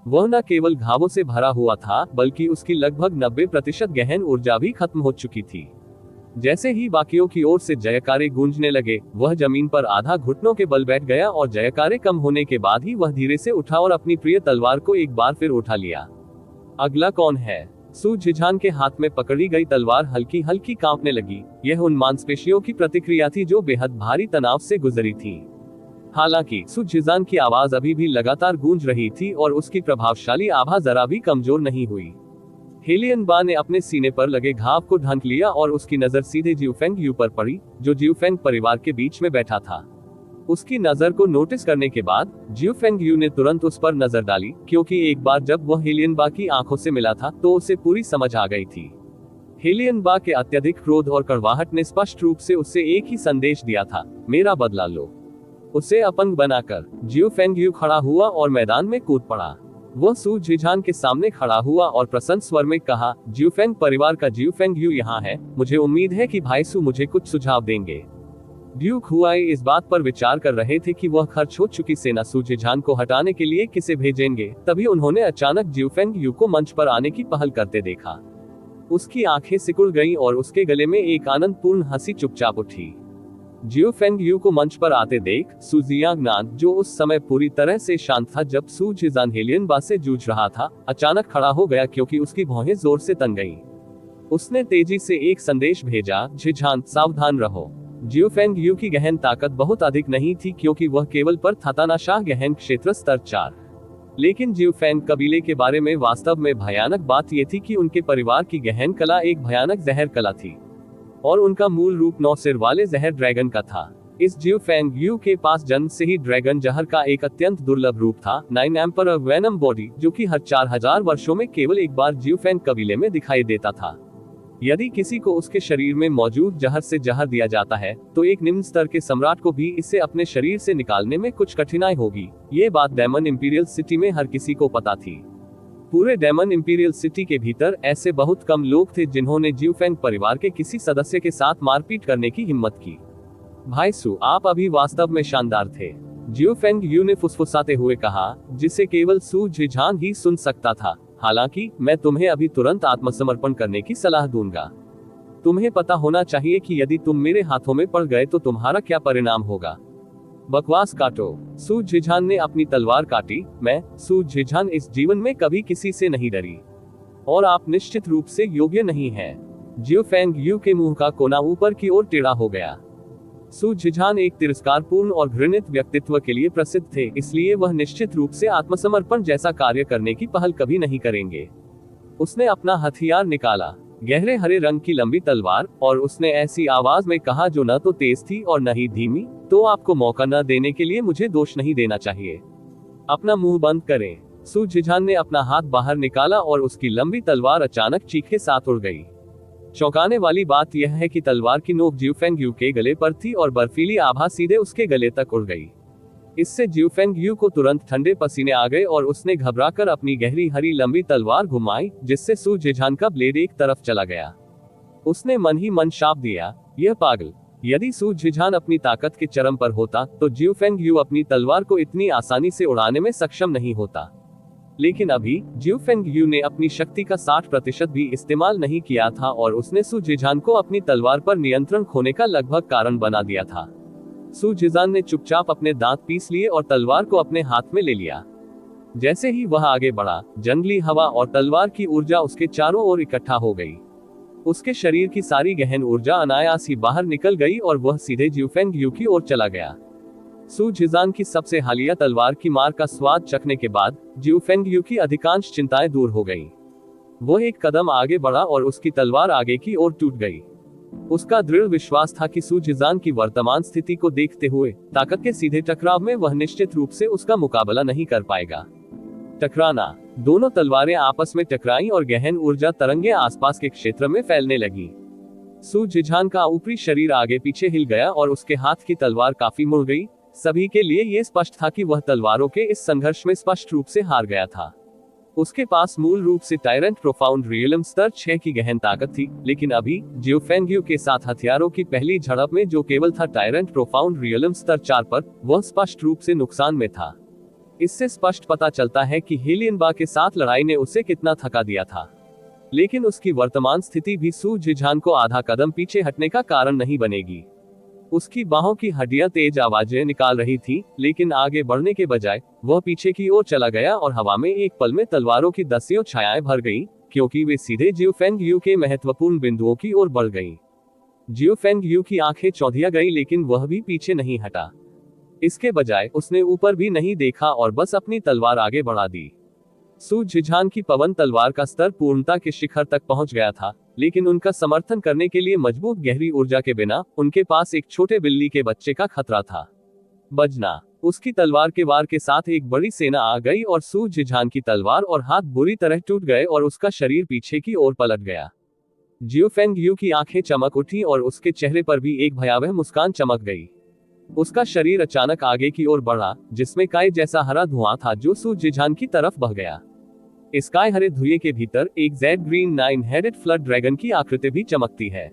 वह न केवल घावों से भरा हुआ था, बल्कि उसकी लगभग 90% गहन ऊर्जा भी खत्म हो चुकी थी। जैसे ही बाकियों की ओर से जयकारे गूंजने लगे, वह जमीन पर आधा घुटनों के बल बैठ गया और जयकारे कम होने के बाद ही वह धीरे से उठा और अपनी प्रिय तलवार को एक बार फिर उठा लिया। अगला कौन है? सू झिजान के हाथ में पकड़ी गई तलवार हल्की हल्की कांपने लगी। यह उन मांसपेशियों की प्रतिक्रिया थी जो बेहद भारी तनाव से गुजरी थी। हालांकि सू झिजान की आवाज अभी भी लगातार गूंज रही थी और उसकी प्रभावशाली आभा जरा भी कमजोर नहीं हुई। हेलियन बा ने अपने सीने पर लगे घाव को ढक लिया और उसकी नजर सीधे जिउफेंग यू पर पड़ी, जो जिउफेंग परिवार के बीच में बैठा था। उसकी नजर को नोटिस करने के बाद जिउफेंग यू ने तुरंत उस पर नजर डाली, क्योंकि एक बार जब वह हेलियन बा की आंखों से मिला था तो उसे पूरी समझ आ गई थी। हेलियन बा के अत्यधिक क्रोध और कड़वाहट ने स्पष्ट रूप से उससे एक ही संदेश दिया था, मेरा बदला लो। उसे अपंग बनाकर जिउफेंग यू खड़ा हुआ और मैदान में कूद पड़ा। वह सू झिजान के सामने खड़ा हुआ और प्रसन्न स्वर में कहा, जिउफेंग परिवार का जिउफेंग यू यहाँ है, मुझे उम्मीद है कि भाई सू मुझे कुछ सुझाव देंगे। ड्यूक हुआई इस बात पर विचार कर रहे थे कि वह खर्च हो चुकी सेना सू झिजान को हटाने के लिए किसे भेजेंगे, तभी उन्होंने अचानक जिउफेंग यू को मंच पर आने की पहल करते देखा। उसकी आंखें सिकुड़ गईं और उसके गले में एक आनंदपूर्ण हंसी चुपचाप उठी। जिउफेंग यू को मंच पर आते देख सू जियांगनान, जो उस समय पूरी तरह से शांत था जब सू झिजान हेलियन बा से जूझ रहा था, अचानक खड़ा हो गया क्योंकि उसकी भौहें जोर से तन गईं। उसने तेजी से एक संदेश भेजा, झिजान सावधान रहो। जिउफेंग यू की गहन ताकत बहुत अधिक नहीं थी क्योंकि वह केवल पर थातानाशाह गहन क्षेत्र स्तर 4। लेकिन जिउफेंग कबीले के बारे में वास्तव में भयानक बात यह थी कि उनके परिवार की गहन कला एक भयानक जहर कला थी और उनका मूल रूप 9 सिर वाले जहर ड्रैगन का था। इस जिउफेंग यू के पास जन्म से ही ड्रैगन जहर का एक अत्यंत दुर्लभ रूप था, 9 एम्परर वेनम बॉडी, जो कि हर 4000 वर्षों में केवल एक बार जिउफेंग कबीले में दिखाई देता था। यदि किसी को उसके शरीर में मौजूद जहर से जहर दिया जाता है, तो एक निम्न स्तर के सम्राट को भी इसे अपने शरीर से निकालने में कुछ कठिनाई होगी। ये बात डेमन इंपीरियल सिटी में हर किसी को पता थी। पूरे डेमन इंपीरियल सिटी के भीतर ऐसे बहुत कम लोग थे जिन्होंने जिउफेंग परिवार के किसी सदस्य के साथ मारपीट करने की हिम्मत की। भाई सू, आप अभी वास्तव में शानदार थे, जिउफेंग यू ने फुसफुसाते हुए कहा, जिसे केवल सू झिजान ही सुन सकता था। हालांकि मैं तुम्हें अभी तुरंत आत्मसमर्पण करने की सलाह दूंगा। तुम्हें पता होना चाहिए कि यदि तुम मेरे हाथों में पड़ गए तो तुम्हारा क्या परिणाम होगा। बकवास काटो। सू झिजान ने अपनी तलवार काटी। मैं सू झिजान इस जीवन में कभी किसी से नहीं डरी और आप निश्चित रूप से योग्य नहीं हैं। जिउफेंग यू के मुंह का कोना ऊपर की ओर टेढ़ा हो गया। सू झिजान एक तिरस्कारपूर्ण और घृणित व्यक्तित्व के लिए प्रसिद्ध थे, इसलिए वह निश्चित रूप से आत्मसमर्पण जैसा कार्य करने की पहल कभी नहीं करेंगे। उसने अपना हथियार निकाला, गहरे हरे रंग की लंबी तलवार, और उसने ऐसी आवाज में कहा जो न तो तेज थी और न ही धीमी, तो आपको मौका न देने के लिए मुझे दोष नहीं देना चाहिए। अपना मुंह बंद करें। सू झिजान ने अपना हाथ बाहर निकाला और उसकी लंबी तलवार अचानक चीख के साथ उड़ गई। चौंकाने वाली बात यह है कि तलवार की नोक जिउफेंग यू के गले पर थी और बर्फीली आभा सीधे उसके गले तक उड़ गई। इससे जिउफेंग यू को तुरंत ठंडे पसीने आ गए और उसने घबराकर अपनी गहरी हरी लंबी तलवार घुमाई, जिससे सू झिजान का ब्लेड एक तरफ चला गया। उसने मन ही मन शाप दिया, यह पागल। यदि सू झिजान अपनी ताकत के चरम पर होता तो जिउफेंग यू अपनी तलवार को इतनी आसानी से उड़ाने में सक्षम नहीं होता। लेकिन अभी जिउफेंग यू ने अपनी शक्ति का 60% भी इस्तेमाल नहीं किया था और उसने सू झिजान को अपनी तलवार पर नियंत्रण खोने का लगभग कारण बना दिया था। सू झिजान ने चुपचाप अपने दांत पीस लिए और तलवार को अपने हाथ में ले लिया। जैसे ही वह आगे बढ़ा, जंगली हवा और तलवार की ऊर्जा उसके चारों ओर इकट्ठा हो गई। उसके शरीर की सारी गहन ऊर्जा अनायास ही बाहर निकल गई और वह सीधे ज्यू फेंगयू की ओर चला गया। सु जिजान की सबसे हालिया तलवार की मार का स्वाद चखने के बाद ज्यू फेंगयू की अधिकांश चिंताएं दूर हो गईं। वह एक कदम आगे बढ़ा और उसकी तलवार आगे की ओर टूट गई। उसका दृढ़ विश्वास था कि सु जिजान की वर्तमान स्थिति को देखते हुए ताकत के सीधे टकराव में वह निश्चित रूप से उसका मुकाबला नहीं कर पाएगा। टकराना। दोनों तलवारें आपस में टकराईं और गहन ऊर्जा तरंगे आसपास के क्षेत्र में फैलने लगी। सु जिजान का ऊपरी शरीर आगे पीछे हिल गया और उसके हाथ की तलवार काफी मुड़ गई। सभी के लिए यह स्पष्ट था कि वह तलवारों के इस संघर्ष में स्पष्ट रूप से हार गया था। उसके पास मूल रूप से टायरेंट प्रोफाउंड रियलम स्तर 6 की गहन ताकत थी, लेकिन अभी ज्यू फेंगयू के साथ हथियारों की पहली झड़प में जो केवल था टायरेंट प्रोफाउंड रियलम स्तर 4 पर, वह स्पष्ट रूप से नुकसान में था। इससे स्पष्ट पता चलता है कि हेलियनबा के साथ लड़ाई ने उसे कितना थका दिया था। लेकिन उसकी वर्तमान स्थिति भी सु जिजान को आधा कदम पीछे हटने का कारण नहीं बनेगी। उसकी बाहों की हड्डियां तेज आवाजें निकाल रही थी, लेकिन आगे बढ़ने के बजाय वह पीछे की ओर चला गया और हवा में एक पल में तलवारों की दसियों छायाएं भर गईं, क्योंकि वे सीधे ज्यू फेंगयू के महत्वपूर्ण बिंदुओं की ओर बढ़ गईं। ज्यू फेंगयू की आंखें चौंधिया गईं, लेकिन वह भी पीछे नहीं हटा। इसके बजाय उसने ऊपर भी नहीं देखा और बस अपनी तलवार आगे बढ़ा दी। सु जिजान की पवन तलवार का स्तर पूर्णता के शिखर तक पहुंच गया था, लेकिन उनका समर्थन करने के लिए मजबूत गहरी ऊर्जा के बिना उनके पास एक छोटे बिल्ली के बच्चे का खतरा था। बजना। उसकी तलवार के वार के साथ एक बड़ी सेना आ गई और सु जिजान की तलवार और हाथ बुरी तरह टूट गए और उसका शरीर पीछे की ओर पलट गया। ज्यू फेंगयू की आंखें चमक उठी और उसके चेहरे पर भी एक भयावह मुस्कान चमक गई। उसका शरीर अचानक आगे की ओर बढ़ा, जिसमें काय जैसा हरा धुआं था जो सु जिजान की तरफ बह गया। इस काय हरे धुएं के भीतर एक Z green 9 headed flood dragon की आकृति भी चमकती है।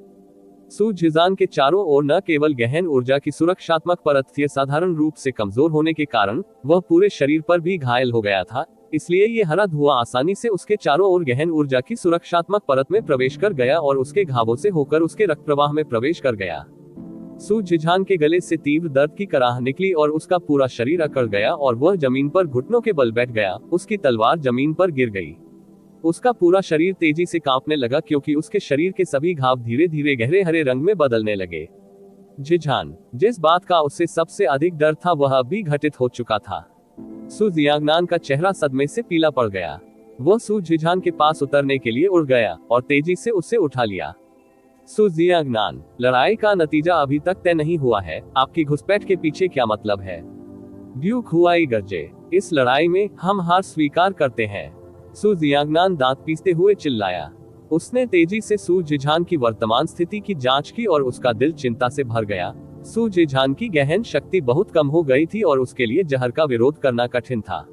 सु जिजान के चारों ओर न केवल गहन ऊर्जा की सुरक्षात्मक परत थी, साधारण रूप से कमजोर होने के कारण वह पूरे शरीर पर भी घायल हो गया था, इसलिए ये हरा धुआं आसानी से उसके चारों ओर गहन ऊर्जा की सुरक्षात्मक परत में प्रवेश कर गया और उसके घावों से होकर उसके रक्त प्रवाह में प्रवेश कर गया। सु जिजान के गले से तीव्र दर्द की कराह निकली और उसका पूरा शरीर अकड़ गया और वह जमीन पर घुटनों के बल बैठ गया। उसकी तलवार जमीन पर गिर गई। उसका पूरा शरीर तेजी से कांपने लगा, क्योंकि उसके शरीर के सभी घाव धीरे धीरे गहरे हरे रंग में बदलने लगे। जिजान, जिस बात का उससे सबसे अधिक डर था वह अब भी घटित हो चुका था। सु जियांगनान का चेहरा सदमे से पीला पड़ गया। वह सु जिजान के पास उतरने के लिए उड़ गया और तेजी से उसे उठा लिया। सु जियांगनान, लड़ाई का नतीजा अभी तक तय नहीं हुआ है, आपकी घुसपैठ के पीछे क्या मतलब है? ड्यूक हुआई गरजे, इस लड़ाई में हम हार स्वीकार करते हैं। सु जियांगनान दांत पीसते हुए चिल्लाया। उसने तेजी से सु जिजान की वर्तमान स्थिति की जांच की और उसका दिल चिंता से भर गया। सु जिजान की गहन शक्ति बहुत कम हो गई थी और उसके लिए जहर का विरोध करना कठिन था।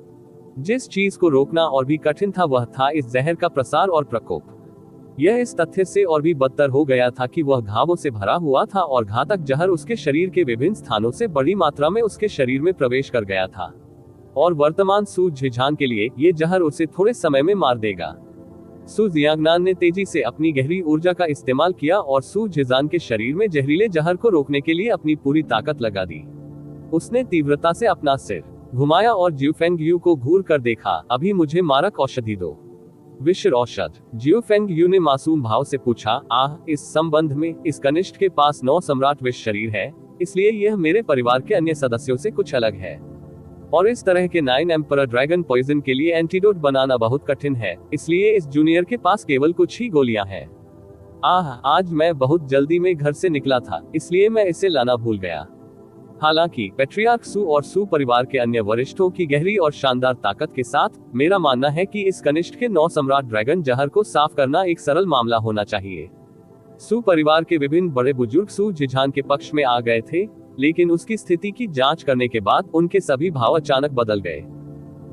जिस चीज को रोकना और भी कठिन था वह था इस जहर का प्रसार और प्रकोप। यह इस तथ्य से और भी बदतर हो गया था कि वह घावों से भरा हुआ था और घातक जहर उसके शरीर के विभिन्न स्थानों से बड़ी मात्रा में उसके शरीर में प्रवेश कर गया था, और वर्तमान सु जिजान के लिए ये जहर उसे थोड़े समय में मार देगा। सु जियांगनान ने तेजी से अपनी गहरी ऊर्जा का इस्तेमाल किया और सु जिजान के शरीर में जहरीले जहर को रोकने के लिए अपनी पूरी ताकत लगा दी। उसने तीव्रता से अपना सिर घुमाया और ज्यू फेंगयू को घूर कर देखा। अभी मुझे मारक औषधि दो। विश्व औषध, ज्यू फेंगयू ने मासूम भाव से पूछा। इस संबंध में इस कनिष्ठ के पास 9 सम्राट विष शरीर है, इसलिए यह मेरे परिवार के अन्य सदस्यों से कुछ अलग है, और इस तरह के 9 एम्परर ड्रैगन पॉइजन के लिए एंटीडोट बनाना बहुत कठिन है, इसलिए इस जूनियर के पास केवल कुछ ही गोलियां हैं। आज मैं बहुत जल्दी में घर से निकला था, इसलिए मैं इसे लाना भूल गया। हालांकि पैट्रियार्क सु और सु परिवार के अन्य वरिष्ठों की गहरी और शानदार ताकत के साथ मेरा मानना है कि इस कनिष्ठ के 9 सम्राट ड्रैगन जहर को साफ करना एक सरल मामला होना चाहिए। सु परिवार के विभिन्न बड़े बुजुर्ग सु जिजान के पक्ष में आ गए थे, लेकिन उसकी स्थिति की जांच करने के बाद उनके सभी भाव अचानक बदल गए।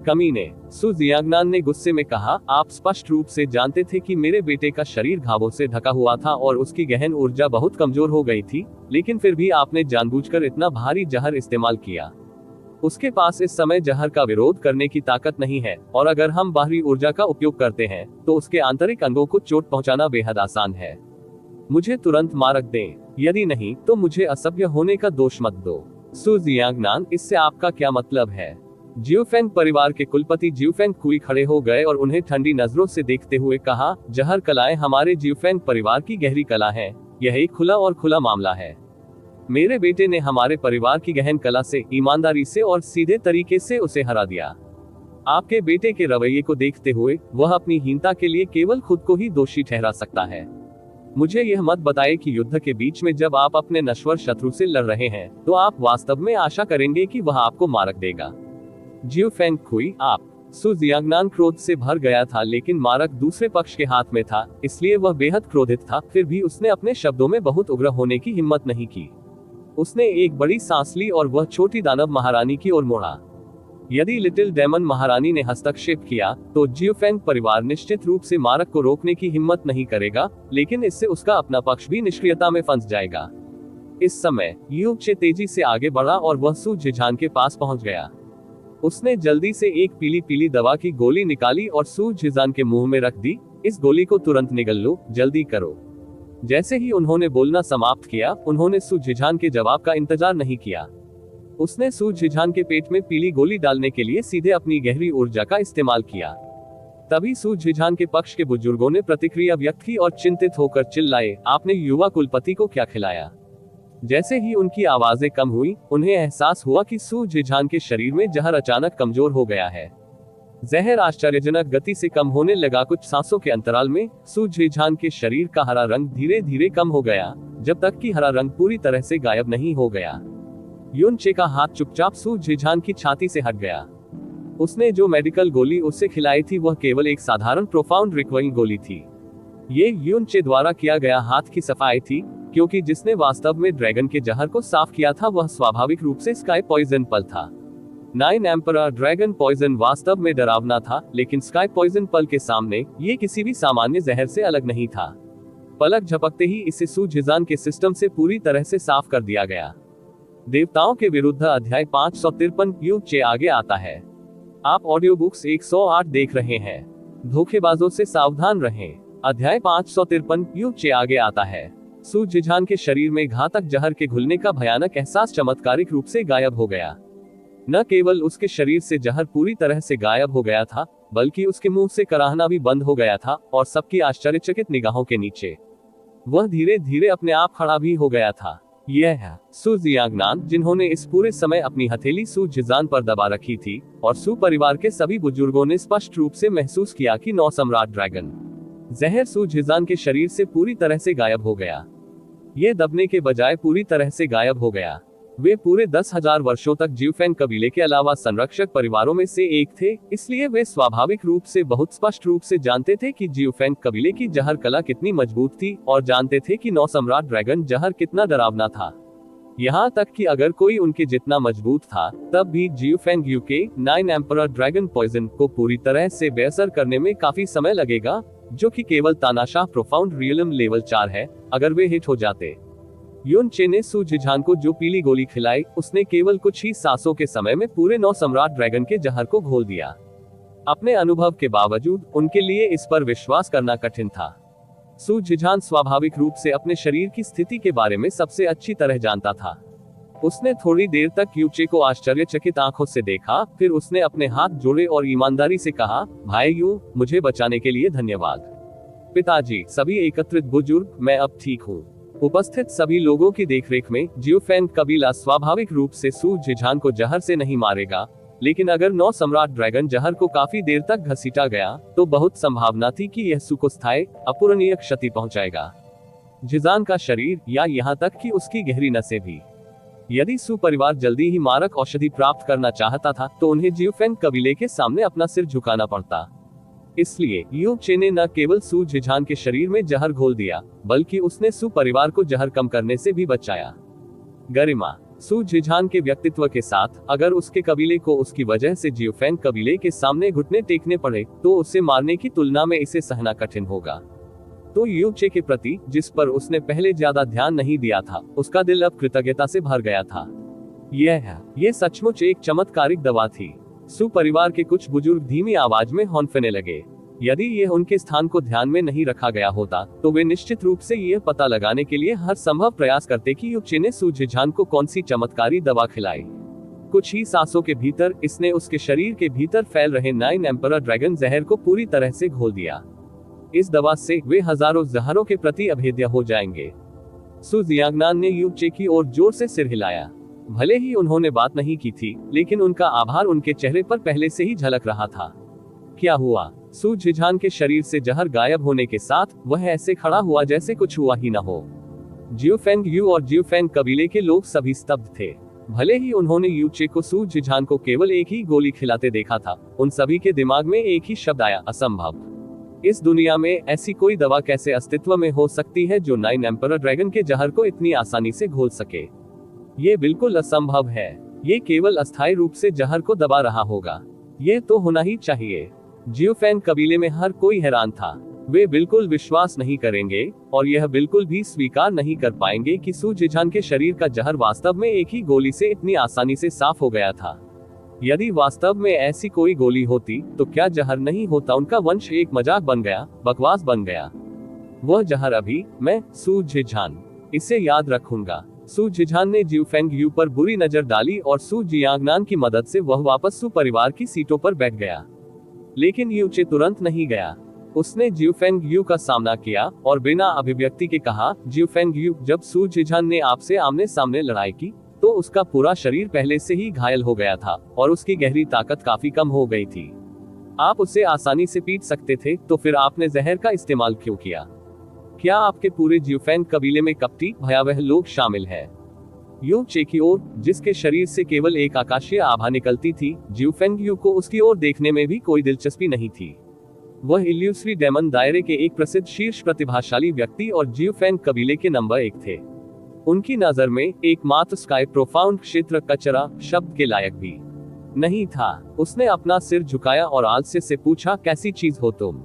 कमीने, सु जियांगनान ने गुस्से में कहा, आप स्पष्ट रूप से जानते थे कि मेरे बेटे का शरीर घावों से ढका हुआ था और उसकी गहन ऊर्जा बहुत कमजोर हो गई थी, लेकिन फिर भी आपने जानबूझकर इतना भारी जहर इस्तेमाल किया। उसके पास इस समय जहर का विरोध करने की ताकत नहीं है, और अगर हम बाहरी ऊर्जा का उपयोग करते हैं तो उसके आंतरिक अंगों को चोट पहुंचाना बेहद आसान है। मुझे तुरंत मारक दें, यदि नहीं तो मुझे असभ्य होने का दोष मत दो। सु जियांगनान, इससे आपका क्या मतलब है? जियोफेंग परिवार के कुलपति जियोफेंग कुई खड़े हो गए और उन्हें ठंडी नजरों से देखते हुए कहा, जहर कलाएं हमारे जियोफेंग परिवार की गहरी कला है। यह एक खुला और खुला मामला है। मेरे बेटे ने हमारे परिवार की गहन कला से, ईमानदारी से और सीधे तरीके से उसे हरा दिया। आपके बेटे के रवैये को देखते हुए वह अपनी हीनता के लिए केवल खुद को ही दोषी ठहरा सकता है। मुझे यह मत बताएं कि युद्ध के बीच में जब आप अपने नश्वर शत्रु से लड़ रहे हैं तो आप वास्तव में आशा करेंगे कि वह आपको मारक देगा। जियोफेंग कुई, आप। सु जियांगनान क्रोध से भर गया था, लेकिन मारक दूसरे पक्ष के हाथ में था, इसलिए वह बेहद क्रोधित था। फिर भी उसने अपने शब्दों में बहुत उग्र होने की हिम्मत नहीं की। उसने एक बड़ी सांस ली और वह छोटी दानव महारानी की ओर मुड़ा। यदि लिटिल डेमन महारानी ने हस्तक्षेप किया तो जियोफेंग परिवार निश्चित रूप से मारक को रोकने की हिम्मत नहीं करेगा, लेकिन इससे उसका अपना पक्ष भी निष्क्रियता में फंस जाएगा। इस समय यू चे तेजी से आगे बढ़ा और वह सु जिझान के पास पहुंच गया। उसने जल्दी से एक पीली पीली दवा की गोली निकाली और सु जिझान के मुंह में रख दी। इस गोली को तुरंत निगल लो, जल्दी करो। जैसे ही उन्होंने बोलना समाप्त किया, उन्होंने सु जिझान के जवाब का इंतजार नहीं किया। उसने सु जिझान के पेट में पीली गोली डालने के लिए सीधे अपनी गहरी ऊर्जा का इस्तेमाल किया। तभी सु जिझान के पक्ष के बुजुर्गों ने प्रतिक्रिया व्यक्त की और चिंतित होकर चिल्लाए, आपने युवा कुलपति को क्या खिलाया? जैसे ही उनकी आवाजें कम हुई, उन्हें एहसास हुआ कि सु जिझान के शरीर में जहर अचानक कमजोर हो गया है। जहर आश्चर्यजनक गति से कम होने लगा। कुछ सांसों के अंतराल में सु जिझान के शरीर का हरा रंग धीरे धीरे कम हो गया, जब तक कि हरा रंग पूरी तरह से गायब नहीं हो गया। युन चे का हाथ चुपचाप सु जिझान की छाती से हट गया। उसने जो मेडिकल गोली उसे खिलाई थी वह केवल एक साधारण प्रोफाउंड रिकवरिंग गोली थी। ये युन चे द्वारा किया गया हाथ की सफाई थी, क्योंकि जिसने वास्तव में ड्रैगन के जहर को साफ किया था वह स्वाभाविक रूप से स्काई पॉइजन पल था। 9 एम्परर ड्रैगन पॉइजन वास्तव में डरावना था, लेकिन स्काई पॉइजन पल के सामने ये किसी भी सामान्य जहर से अलग नहीं था। पलक झपकते ही इसे सु जिझान के सिस्टम से पूरी तरह से साफ कर दिया गया। देवताओं के विरुद्ध अध्याय 553 यू चे आगे आता है। आप ऑडियो बुक्स 108 देख रहे हैं। धोखेबाजों से सावधान रहें। अध्याय 553 यू चे आगे आता है। सु जिझान के शरीर में घातक जहर के घुलने का भयानक एहसास चमत्कारिक रूप से गायब हो गया। न केवल उसके शरीर से जहर पूरी तरह से गायब हो गया था, बल्कि उसके मुंह से कराहना भी बंद हो गया था और सबकी आश्चर्यचकित निगाहों के नीचे वह धीरे धीरे अपने आप खड़ा भी हो गया था। यह है सु जियांगनान, जिन्होंने इस पूरे समय अपनी हथेली सु जिझान पर दबा रखी थी, और सु परिवार के सभी बुजुर्गों ने स्पष्ट रूप से महसूस किया कि नौ सम्राट ड्रैगन जहर सु जिझान के शरीर से पूरी तरह से गायब हो गया। ये दबने के बजाय पूरी तरह से गायब हो गया। वे पूरे 10,000 वर्षों तक जियोफेंग कबीले के अलावा संरक्षक परिवारों में से एक थे, इसलिए वे स्वाभाविक रूप से बहुत स्पष्ट रूप से जानते थे कि जियोफेंग कबीले की जहर कला कितनी मजबूत थी, और जानते थे कि नौ सम्राट ड्रैगन जहर कितना डरावना था। यहाँ तक कि अगर कोई उनके जितना मजबूत था, तब भी जियोफेंग यूके 9 एम्परर ड्रैगन पॉइजन को पूरी तरह से बेअसर करने में काफी समय लगेगा, जो कि केवल तानाशाह प्रोफाउंड रियलम लेवल 4 है, अगर वे हिट हो जाते। युन चे ने सु जिझान को जो पीली गोली खिलाई, उसने केवल कुछ ही सांसों के समय में पूरे 9 सम्राट ड्रैगन के जहर को घोल दिया। अपने अनुभव के बावजूद उनके लिए इस पर विश्वास करना कठिन था। सु जिझान स्वाभाविक रूप से अपने शरीर की स्थिति के बारे में सबसे अच्छी तरह जानता था। उसने थोड़ी देर तक यू चे को आश्चर्यचकित आंखों से देखा, फिर उसने अपने हाथ जोड़े और ईमानदारी से कहा, भाई यू, मुझे बचाने के लिए धन्यवाद। पिताजी, सभी एकत्रित बुजुर्ग, मैं अब ठीक हूँ। उपस्थित सभी लोगों की देखरेख में जियोफेंग कबीला स्वाभाविक रूप से सु जिझान को जहर से नहीं मारेगा, लेकिन अगर 9 सम्राट ड्रैगन जहर को काफी देर तक घसीटा गया तो बहुत संभावना थी कि यह सु को स्थायी अपूरणीय क्षति पहुंचाएगा। जिझान का शरीर, या यहाँ तक कि उसकी गहरी नसें भी। यदि सु परिवार जल्दी ही मारक औषधि प्राप्त करना चाहता था तो उन्हें जियोफेंग कबीले के सामने अपना सिर झुकाना पड़ता। इसलिए यू चे ने न केवल सु जिझान के शरीर में जहर घोल दिया, बल्कि उसने सु परिवार को जहर कम करने से भी बचाया। गरिमा, सु जिझान के व्यक्तित्व के साथ, अगर उसके कबीले को उसकी वजह से जियोफेंग कबीले के सामने घुटने टेकने पड़े तो उसे मारने की तुलना में इसे सहना कठिन होगा। तो यू चे के प्रति, जिस पर उसने पहले ज्यादा ध्यान नहीं दिया था, उसका दिल अब कृतज्ञता से भर गया था। यह सचमुच एक चमत्कारिक दवा थी। सु परिवार के कुछ बुजुर्ग धीमी आवाज में हौंफने लगे। यदि यह उनके स्थान को ध्यान में नहीं रखा गया होता तो वे निश्चित रूप से यह पता लगाने के लिए हर संभव प्रयास करते कि यू चे ने सु जिझान को कौन सी चमत्कारी दवा खिलाई। कुछ ही सांसों के भीतर इसने उसके शरीर के भीतर फैल रहे 9 एम्परर ड्रैगन जहर को पूरी तरह से घोल दिया। इस दवा से वे हजारों जहरों के प्रति अभेद्य हो जाएंगे। सु जियांगनान ने यू चे की ओर जोर से सिर हिलाया। भले ही उन्होंने बात नहीं की थी, लेकिन उनका आभार उनके चेहरे पर पहले से ही झलक रहा था। क्या हुआ? सु झिझान के शरीर से जहर गायब होने के साथ वह ऐसे खड़ा हुआ जैसे कुछ हुआ ही न हो। जियोफेंग यू और जियोफेंग कबीले के लोग सभी स्तब्ध थे। भले ही उन्होंने यू चे को सु झिझान को केवल एक ही गोली खिलाते देखा था, उन सभी के दिमाग में एक ही शब्द आया, असंभव। इस दुनिया में ऐसी कोई दवा कैसे अस्तित्व में हो सकती है जो 9 एम्परर ड्रैगन के जहर को इतनी आसानी से घोल सके? ये बिल्कुल असंभव है। ये केवल अस्थायी रूप से जहर को दबा रहा होगा। ये तो होना ही चाहिए। जियोफेंग कबीले में हर कोई हैरान था। वे बिल्कुल विश्वास नहीं करेंगे और यह बिल्कुल भी स्वीकार नहीं कर पाएंगे कि सु झिझान के शरीर का जहर वास्तव में एक ही गोली से इतनी आसानी से साफ हो गया था। यदि वास्तव में ऐसी कोई गोली होती तो क्या जहर नहीं होता? उनका वंश एक मजाक बन गया, बकवास बन गया। वह जहर अभी मैं सु झिझान इसे याद रखूंगा। सु झिझान ने जियोफेंग यू पर बुरी नजर डाली और सु जियांगनान की मदद से वह वापस सु परिवार की सीटों पर बैठ गया। लेकिन यू चे तुरंत नहीं गया। उसने जियोफेंग यू का सामना किया और बिना अभिव्यक्ति के कहा, जियोफेंग यू, जब सु झिझान ने आपसे आमने सामने लड़ाई की तो उसका पूरा शरीर पहले से ही घायल हो गया था और उसकी गहरी ताकत काफी कम हो गई थी। आप उसे आसानी से पीट सकते थे, तो फिर आपने जहर का इस्तेमाल क्यों किया? क्या आपके पूरे जियोफेंग कबीले में कपटी, भयावह लोग शामिल हैं? यू चे की ओर, जिसके शरीर से केवल एक आकाशीय आभा निकलती थी, जियोफेंग यू को उसकी ओर देखने में भी कोई दिलचस्पी नहीं थी। वह इल्यूसरी डेमन दायरे के एक प्रसिद्ध शीर्ष प्रतिभाशाली व्यक्ति और जियोफेंग कबीले के नंबर 1 थे। उनकी नजर में एकमात्र स्काई प्रोफाउंड क्षेत्र कचरा शब्द के लायक भी नहीं था। उसने अपना सिर झुकाया और आलस्य से पूछा, कैसी चीज हो तुम?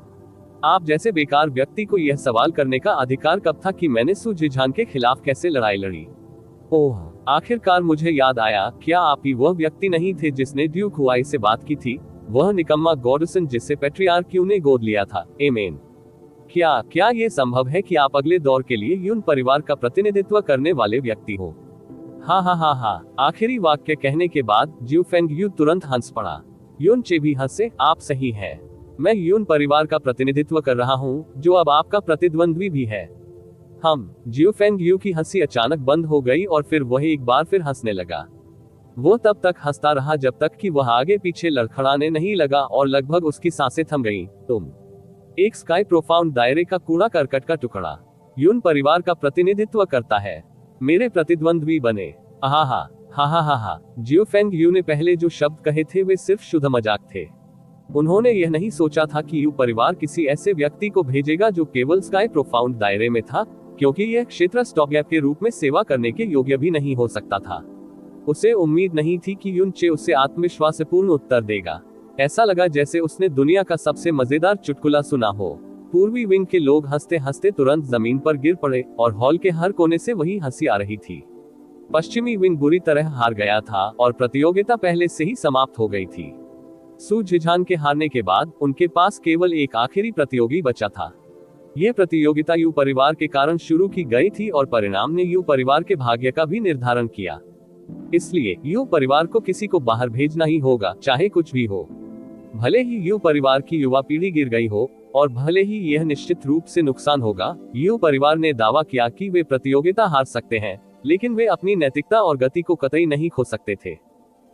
आप जैसे बेकार व्यक्ति को यह सवाल करने का अधिकार कब था कि मैंने सु झिझान के खिलाफ कैसे लड़ाई लड़ी? ओह, आखिरकार मुझे याद आया, क्या आप ही वह व्यक्ति नहीं थे जिसने ड्यूक हुआई से बात की थी? वह निकम्मा गॉडसन जिसे पैट्रियार्क यू ने गोद लिया था। एमेन। क्या ये संभव है कि आप अगले दौर के लिए यून परिवार का प्रतिनिधित्व करने वाले व्यक्ति हो? हा। आखिरी वाक्य कहने के बाद जियोफेंग यू तुरंत हंस पड़ा। यून चे भी हंसे। आप सही है, मैं यून परिवार का प्रतिनिधित्व कर रहा हूँ, जो अब आपका प्रतिद्वंद्वी भी है। जियोफेंग यू की हंसी अचानक बंद हो गई और फिर वह एक बार फिर हंसने लगा। वो तब तक हंसता रहा जब तक कि वह आगे पीछे लड़खड़ाने नहीं लगा और लगभग उसकी सांसें थम गईं। तुम एक स्काई प्रोफाउंड दायरे का कूड़ा करकट का टुकड़ा यून परिवार का प्रतिनिधित्व करता है, मेरे प्रतिद्वंद्वी बने। हा। जियोफेंग यू ने पहले जो शब्द कहे थे वे सिर्फ शुद्ध मजाक थे। उन्होंने यह नहीं सोचा था कि यू परिवार किसी ऐसे व्यक्ति को भेजेगा जो केवल स्काई प्रोफाउंड दायरे में था, क्योंकि यह क्षेत्र स्टॉपगैप के रूप में सेवा करने के योग्य भी नहीं हो सकता था। उसे उम्मीद नहीं थी कि यून चे उसे आत्मविश्वासपूर्ण उत्तर देगा। ऐसा लगा जैसे उसने दुनिया का सबसे मजेदार चुटकुला सुना हो। पूर्वी विंग के लोग हंसते हंसते तुरंत जमीन पर गिर पड़े और हॉल के हर कोने से वही हंसी आ रही थी। पश्चिमी विंग बुरी तरह हार गया था और प्रतियोगिता पहले से ही समाप्त हो गई थी। सु झिझान के हारने के बाद उनके पास केवल एक आखिरी प्रतियोगी बचा था। यह प्रतियोगिता यू परिवार के कारण शुरू की गई थी और परिणाम ने यू परिवार के भाग्य का भी निर्धारण किया। इसलिए यू परिवार को किसी को बाहर भेजना ही होगा, चाहे कुछ भी हो। भले ही यू परिवार की युवा पीढ़ी गिर गई हो और भले ही यह निश्चित रूप से नुकसान होगा, यू परिवार ने दावा किया कि वे प्रतियोगिता हार सकते हैं, लेकिन वे अपनी नैतिकता और गति को कतई नहीं खो सकते थे।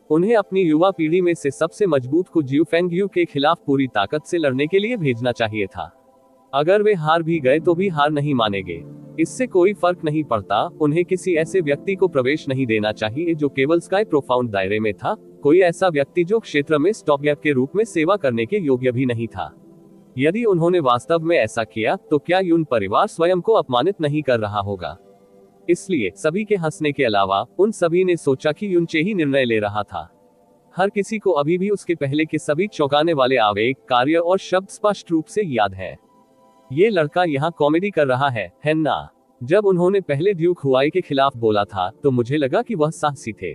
उन्हें अपनी युवा पीढ़ी में से सबसे मजबूत को जियोफेंग यू के खिलाफ पूरी ताकत से लड़ने के लिए भेजना चाहिए था। अगर वे हार भी गए तो भी हार नहीं मानेंगे, इससे कोई फर्क नहीं पड़ता। उन्हें किसी ऐसे व्यक्ति को प्रवेश नहीं देना चाहिए जो केवल स्काई प्रोफाउंड दायरे में था, कोई ऐसा व्यक्ति जो क्षेत्र में स्टॉपगैप के रूप में सेवा करने के योग्य भी नहीं था। यदि उन्होंने वास्तव में ऐसा किया तो क्या यून परिवार स्वयं को अपमानित नहीं कर रहा होगा? इसलिए सभी के हंसने के अलावा उन सभी ने सोचा कि यून चे ही निर्णय ले रहा था। हर किसी को अभी भी उसके पहले के सभी चौंकाने वाले आवेग, कार्य और शब्द स्पष्ट रूप से याद है। ये लड़का यहाँ कॉमेडी कर रहा है ना? जब उन्होंने पहले ड्यूक हुआई के खिलाफ बोला था तो मुझे लगा कि वह साहसी थे।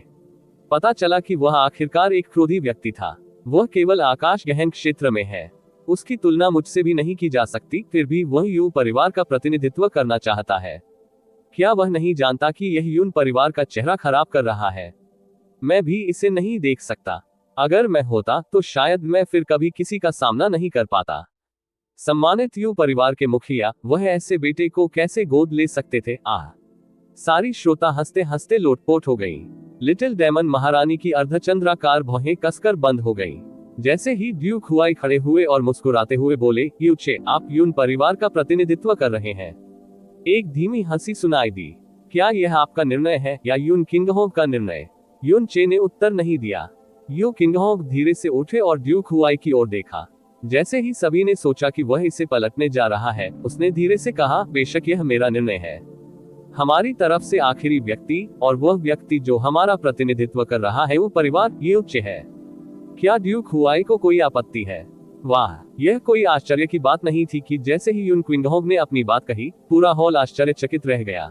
पता चला कि वह आखिरकार एक क्रोधी व्यक्ति था। वह केवल आकाश गहन क्षेत्र में है। उसकी तुलना मुझसे भी नहीं की जा सकती, फिर भी वह यून परिवार का प्रतिनिधित्व करना चाहता है। क्या वह नहीं जानता कि यह यून परिवार का चेहरा खराब कर रहा है? मैं भी इसे नहीं देख सकता। अगर मैं होता तो शायद मैं फिर कभी किसी का सामना नहीं कर पाता। सम्मानित यू परिवार के मुखिया, वह ऐसे बेटे को कैसे गोद ले सकते थे? आह। सारी श्रोता हंसते हंसते लोटपोट हो गई। लिटिल डेमन महारानी की अर्धचंद्राकार भौहें कसकर बंद हो गईं। जैसे ही ड्यूक हुआई खड़े हुए और मुस्कुराते हुए बोले, यूचे, आप यून परिवार का प्रतिनिधित्व कर रहे हैं। एक धीमी हंसी सुनाई दी। क्या यह आपका निर्णय है या यून किंगहोंग का निर्णय? यून चे ने उत्तर नहीं दिया। यू किंगहोंग धीरे से उठे और ड्यूक हुआई की ओर देखा। जैसे ही सभी ने सोचा कि वह इसे पलटने जा रहा है, उसने धीरे से कहा, बेशक यह मेरा निर्णय है। हमारी तरफ से आखिरी व्यक्ति, और वह व्यक्ति जो हमारा प्रतिनिधित्व कर रहा है, वो परिवार यूचे है। क्या ड्यूक हुआई को कोई आपत्ति है? वाह, यह कोई आश्चर्य की बात नहीं थी कि जैसे ही यून क्विंगहोंग ने अपनी बात कही, पूरा हॉल आश्चर्यचकित रह गया।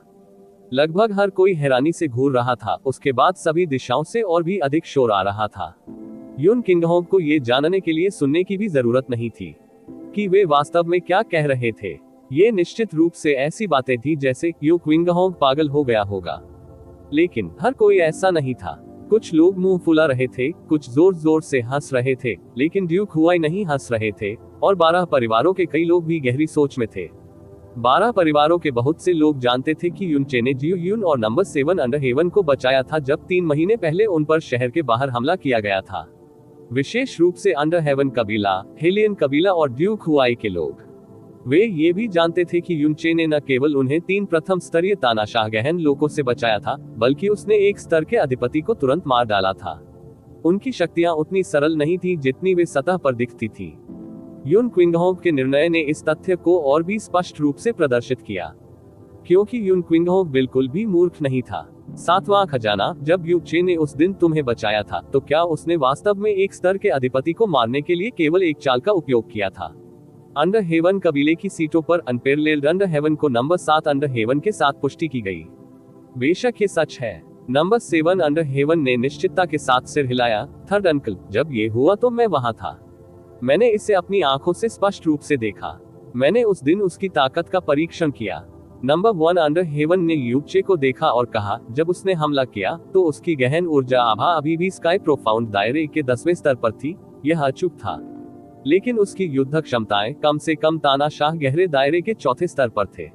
लगभग हर कोई हैरानी से घूर रहा था। उसके बाद सभी दिशाओं से और भी अधिक शोर आ रहा था। यून किंगहोंग को ये जानने के लिए सुनने की भी जरूरत नहीं थी कि वे वास्तव में क्या कह रहे थे। ये निश्चित रूप से ऐसी बातें थी जैसे यू क्विंगहोंग पागल हो गया होगा। लेकिन हर कोई ऐसा नहीं था। कुछ लोग मुंह फुला रहे थे, कुछ जोर जोर से हंस रहे थे, लेकिन ड्यूक हुआई नहीं हंस रहे थे, और 12 परिवारों के कई लोग भी गहरी सोच में थे। 12 परिवारों के बहुत से लोग जानते थे कि यूनचे ने जियो यून और नंबर 7 अंडरहेवन को बचाया था जब 3 महीने पहले उन पर शहर के बाहर हमला किया गया था। विशेष रूप से अंडरहेवन कबीला, हेलियन कबीला और ड्यूक हुआई के लोग। वे ये भी जानते थे कि यूनचे ने न केवल उन्हें 3 प्रथम स्तरीय तानाशाह गहन लोगों से बचाया था, बल्कि उसने एक स्तर के अधिपति को तुरंत मार डाला था। उनकी शक्तियां उतनी सरल नहीं थी जितनी वे सतह पर दिखती थी। यून क्विंगहोंग के निर्णय ने इस तथ्य को और भी स्पष्ट रूप से प्रदर्शित किया, क्योंकि यून क्विंगहोंग बिल्कुल भी मूर्ख नहीं था। 7वां खजाना, जब यूचे ने उस दिन तुम्हें बचाया था, तो क्या उसने वास्तव में एक स्तर के अधिपति को मारने के लिए केवल एक चाल का उपयोग किया था? अंडरहेवन कबीले की सीटों पर अनपेरलेल्ड अंडरहेवन को नंबर 7 अंडरहेवन के साथ पुष्टि की गई। बेशक ये सच है। नंबर 7 अंडरहेवन ने निश्चितता के साथ सिर हिलाया। थर्ड अंकल, जब ये हुआ तो मैं वहां था। मैंने इसे अपनी आंखों से स्पष्ट रूप से देखा। मैंने उस दिन उसकी ताकत का परीक्षण किया। नंबर 1 अंडरहेवन ने यूचे को देखा और कहा, जब उसने हमला किया तो उसकी गहन ऊर्जा आभा अभी भी स्काई प्रोफाउंड दायरे के 10वें स्तर पर थी। यह अचूक था, लेकिन उसकी युद्ध क्षमताएं कम से कम तानाशाह गहरे दायरे के 4थे स्तर पर थे।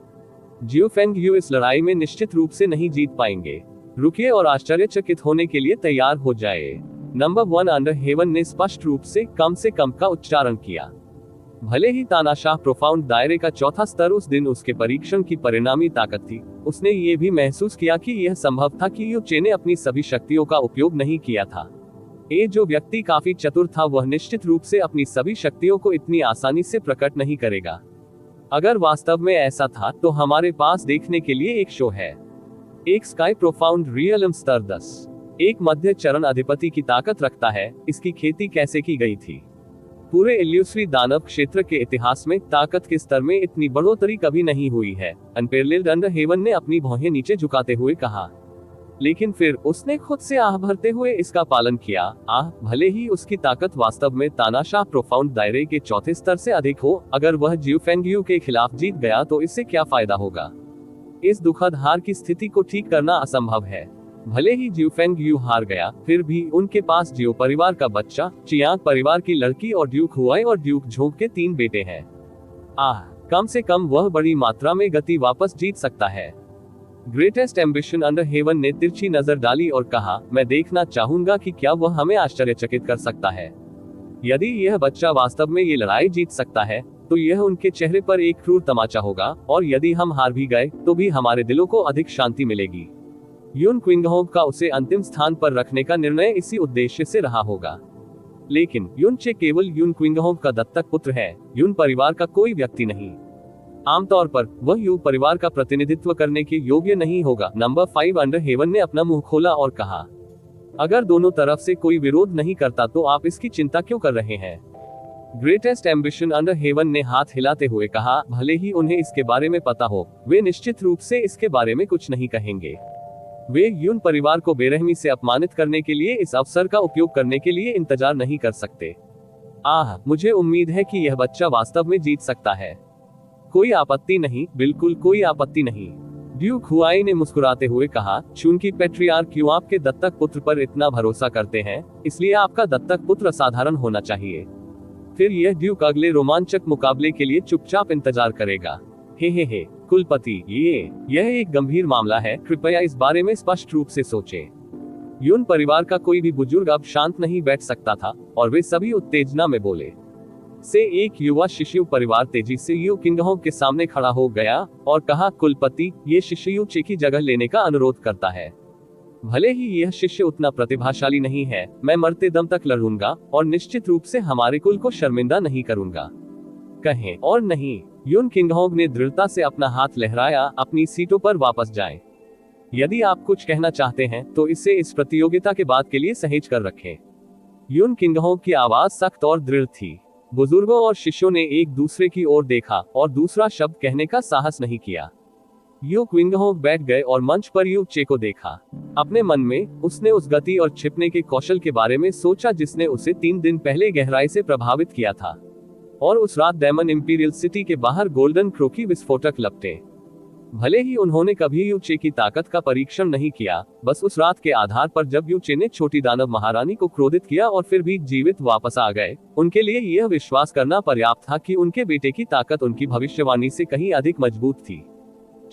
जियोफेंग यू इस लड़ाई में निश्चित रूप से नहीं जीत पाएंगे। रुकिए और आश्चर्यचकित होने के लिए तैयार हो जाए। नंबर 1 अंडरहेवन ने स्पष्ट रूप से कम का उच्चारण किया। भले ही तानाशाह प्रोफाउंड दायरे का 4था स्तर उस दिन उसके परीक्षण की परिणामी ताकत थी, उसने ये भी महसूस किया कि यह संभव था कि यूचे ने अपनी सभी शक्तियों का उपयोग नहीं किया था। जो व्यक्ति काफी चतुर था, वह निश्चित रूप से अपनी सभी शक्तियों को इतनी आसानी से प्रकट नहीं करेगा। अगर वास्तव में ऐसा था तो हमारे पास देखने के लिए एक शो है। एक स्काई प्रोफाउंड रियलम स्तर 10 एक मध्य चरण अधिपति की ताकत रखता है। इसकी खेती कैसे की गई थी? पूरे इल्यूसरी दानव क्षेत्र के इतिहास में ताकत के स्तर में इतनी बढ़ोतरी कभी नहीं हुई है। अनपेरलेल्ड अंडरहेवन ने अपनी भौहें नीचे झुकाते हुए कहा। लेकिन फिर उसने खुद से आह भरते हुए इसका पालन किया। भले ही उसकी ताकत वास्तव में तानाशाह प्रोफाउंड दायरे के 4थे स्तर से अधिक हो, अगर वह जियोफेंग यू के खिलाफ जीत गया तो इससे क्या फायदा होगा? इस दुखद हार की स्थिति को ठीक करना असंभव है। भले ही जियोफेंग यू हार गया, फिर भी उनके पास जियो परिवार का बच्चा, चियांग परिवार की लड़की और ड्यूक हुआई और ड्यूक झोंग के 3 बेटे हैं। कम से कम वह बड़ी मात्रा में गति वापस जीत सकता है। ग्रेटेस्ट एम्बिशन अंडरहेवन ने तिरछी नजर डाली और कहा, मैं देखना चाहूंगा कि क्या वह हमें आश्चर्यचकित कर सकता है। यदि यह बच्चा वास्तव में ये लड़ाई जीत सकता है, तो यह उनके चेहरे पर एक क्रूर तमाचा होगा, और यदि हम हार भी गए तो भी हमारे दिलों को अधिक शांति मिलेगी। यून क्विंगहोंग का उसे अंतिम स्थान पर रखने का निर्णय इसी उद्देश्य से रहा होगा। लेकिन यूनचे केवल यून क्विंगहोंग का दत्तक पुत्र है, यून परिवार का कोई व्यक्ति नहीं। आमतौर पर वह यू परिवार का प्रतिनिधित्व करने के योग्य नहीं होगा। नंबर 5 अंडरहेवन ने अपना मुंह खोला और कहा, अगर दोनों तरफ से कोई विरोध नहीं करता तो आप इसकी चिंता क्यों कर रहे हैं? ग्रेटेस्ट एम्बिशन अंडरहेवन ने हाथ हिलाते हुए कहा, भले ही उन्हें इसके बारे में पता हो, वे निश्चित रूप से इसके बारे में कुछ नहीं कहेंगे। वे यून परिवार को बेरहमी से अपमानित करने के लिए इस अवसर का उपयोग करने के लिए इंतजार नहीं कर सकते। मुझे उम्मीद है कि यह बच्चा वास्तव में जीत सकता है। कोई आपत्ति नहीं, बिल्कुल कोई आपत्ति नहीं। ड्यूक हुआई ने मुस्कुराते हुए कहा, चूंकि पैट्रियार्क यू आपके दत्तक पुत्र पर इतना भरोसा करते हैं, इसलिए आपका दत्तक पुत्र असाधारण होना चाहिए। फिर यह ड्यूक अगले रोमांचक मुकाबले के लिए चुपचाप इंतजार करेगा। हे कुलपति, यह एक गंभीर मामला है, कृपया इस बारे में स्पष्ट रूप से सोचें। यून परिवार का कोई भी बुजुर्ग अब शांत नहीं बैठ सकता था, और वे सभी उत्तेजना में बोले। से एक युवा शिशु परिवार तेजी से यू किंगहोंग के सामने खड़ा हो गया और कहा, कुलपति, ये शिशु यू चे की जगह लेने का अनुरोध करता है। भले ही यह शिष्य उतना प्रतिभाशाली नहीं है, मैं मरते दम तक लड़ूंगा और निश्चित रूप से हमारे कुल को शर्मिंदा नहीं करूंगा। कहें और नहीं। यून किंगहोंग ने दृढ़ता से अपना हाथ लहराया, अपनी सीटों पर वापस जाएं। यदि आप कुछ कहना चाहते हैं तो इसे इस प्रतियोगिता के बाद के लिए सहेज कर रखें। यून किंगहोंग की आवाज सख्त और दृढ़ थी। बुजुर्गों और शिष्यों ने एक दूसरे की ओर देखा और दूसरा शब्द कहने का साहस नहीं किया। यू किंगहोंग बैठ गए और मंच पर यू चे को देखा। अपने मन में उसने उस गति और छिपने के कौशल के बारे में सोचा जिसने उसे 3 दिन पहले गहराई से प्रभावित किया था। और उस रात डेमन इंपीरियल सिटी के बाहर गोल्डन क्रो की विस्फोटक लपटें। भले ही उन्होंने कभी यू चे की ताकत का परीक्षण नहीं किया, बस उस रात के आधार पर जब यू चे ने छोटी दानव महारानी को क्रोधित किया और फिर भी जीवित वापस आ गए, उनके लिए यह विश्वास करना पर्याप्त था कि उनके बेटे की ताकत उनकी भविष्यवाणी से कहीं अधिक मजबूत थी।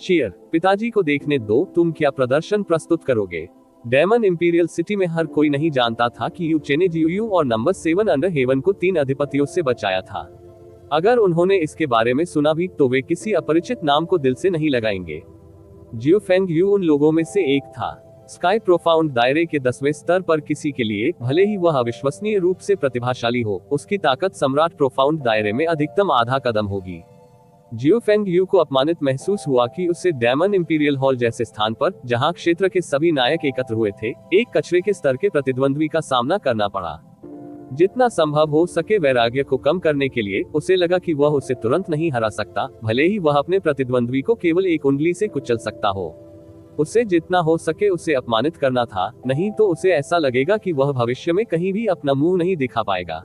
शियर, पिताजी को देखने दो, तुम क्या प्रदर्शन प्रस्तुत करोगे? डेमन इंपीरियल सिटी में हर कोई नहीं जानता था कि यू चे ने जीयू और नंबर 7 अंडर हेवन को 3 अधिपतियों से बचाया था। अगर उन्होंने इसके बारे में सुना भी तो वे किसी अपरिचित नाम को दिल से नहीं लगाएंगे। जियो फेंग यू उन लोगों में से एक था। स्काई प्रोफाउंड दायरे के 10वें स्तर पर किसी के लिए, भले ही वह अविश्वसनीय रूप से प्रतिभाशाली हो, उसकी ताकत सम्राट प्रोफाउंड दायरे में अधिकतम आधा कदम होगी। जियो फेंग यू को अपमानित महसूस हुआ कि उसे डेमन इंपीरियल हॉल जैसे स्थान पर, जहां क्षेत्र के सभी नायक एकत्र हुए थे, एक कचरे के स्तर के प्रतिद्वंद्वी का सामना करना पड़ा। जितना संभव हो सके वैराग्य को कम करने के लिए उसे लगा कि वह उसे तुरंत नहीं हरा सकता, भले ही वह अपने प्रतिद्वंद्वी को केवल एक उंगली से कुचल सकता हो। उसे जितना हो सके उसे अपमानित करना था, नहीं तो उसे ऐसा लगेगा कि वह भविष्य में कहीं भी अपना मुंह नहीं दिखा पाएगा।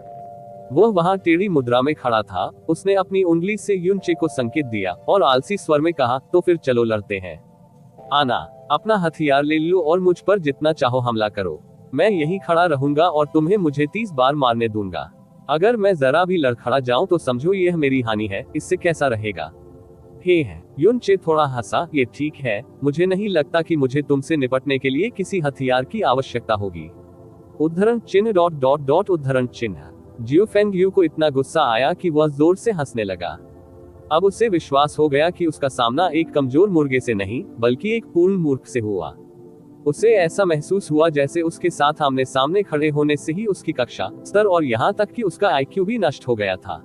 वह वहां टेढ़ी मुद्रा में खड़ा था। उसने अपनी उंगली से यून चे को संकेत दिया और आलसी स्वर में कहा, तो फिर चलो लड़ते हैं। आना, अपना हथियार ले लो और मुझ पर जितना चाहो हमला करो। मैं यहीं खड़ा रहूंगा और तुम्हें मुझे 30 बार मारने दूंगा। अगर मैं जरा भी लड़खड़ा जाऊं तो समझो यह मेरी हानि है। इससे कैसा रहेगा? हे है। यून चे थोड़ा हंसा, ये ठीक है, मुझे नहीं लगता कि मुझे तुमसे निपटने के लिए किसी हथियार की आवश्यकता होगी। उद्धरण चिन्ह ... उद्धरण चिन्ह। जियो फेंग यू को इतना गुस्सा आया कि वह जोर से हंसने लगा। अब उसे विश्वास हो गया कि उसका सामना एक कमजोर मुर्गे से नहीं, बल्कि एक पूर्ण मूर्ख से हुआ। उसे ऐसा महसूस हुआ जैसे उसके साथ आमने सामने खड़े होने से ही उसकी कक्षा, स्तर और यहाँ तक कि उसका IQ भी नष्ट हो गया था।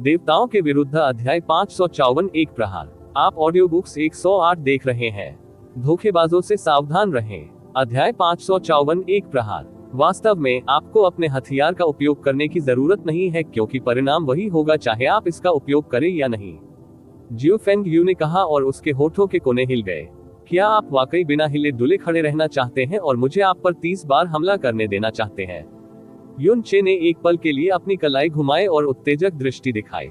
देवताओं के विरुद्ध अध्याय 554 एक प्रहार। आप ऑडियो बुक्स 108 देख रहे हैं। धोखेबाजों से सावधान रहें। अध्याय 554 एक प्रहार। वास्तव में आपको अपने हथियार का उपयोग करने की जरूरत नहीं है, क्योंकि परिणाम वही होगा चाहे आप इसका उपयोग करें या नहीं। जियो फेंग यू ने कहा और उसके होठों के कोने हिल गए। क्या आप वाकई बिना हिले डुले खड़े रहना चाहते हैं और मुझे आप पर 30 बार हमला करने देना चाहते हैं? यून चे ने एक पल के लिए अपनी कलाई घुमाए और उत्तेजक दृष्टि दिखाई।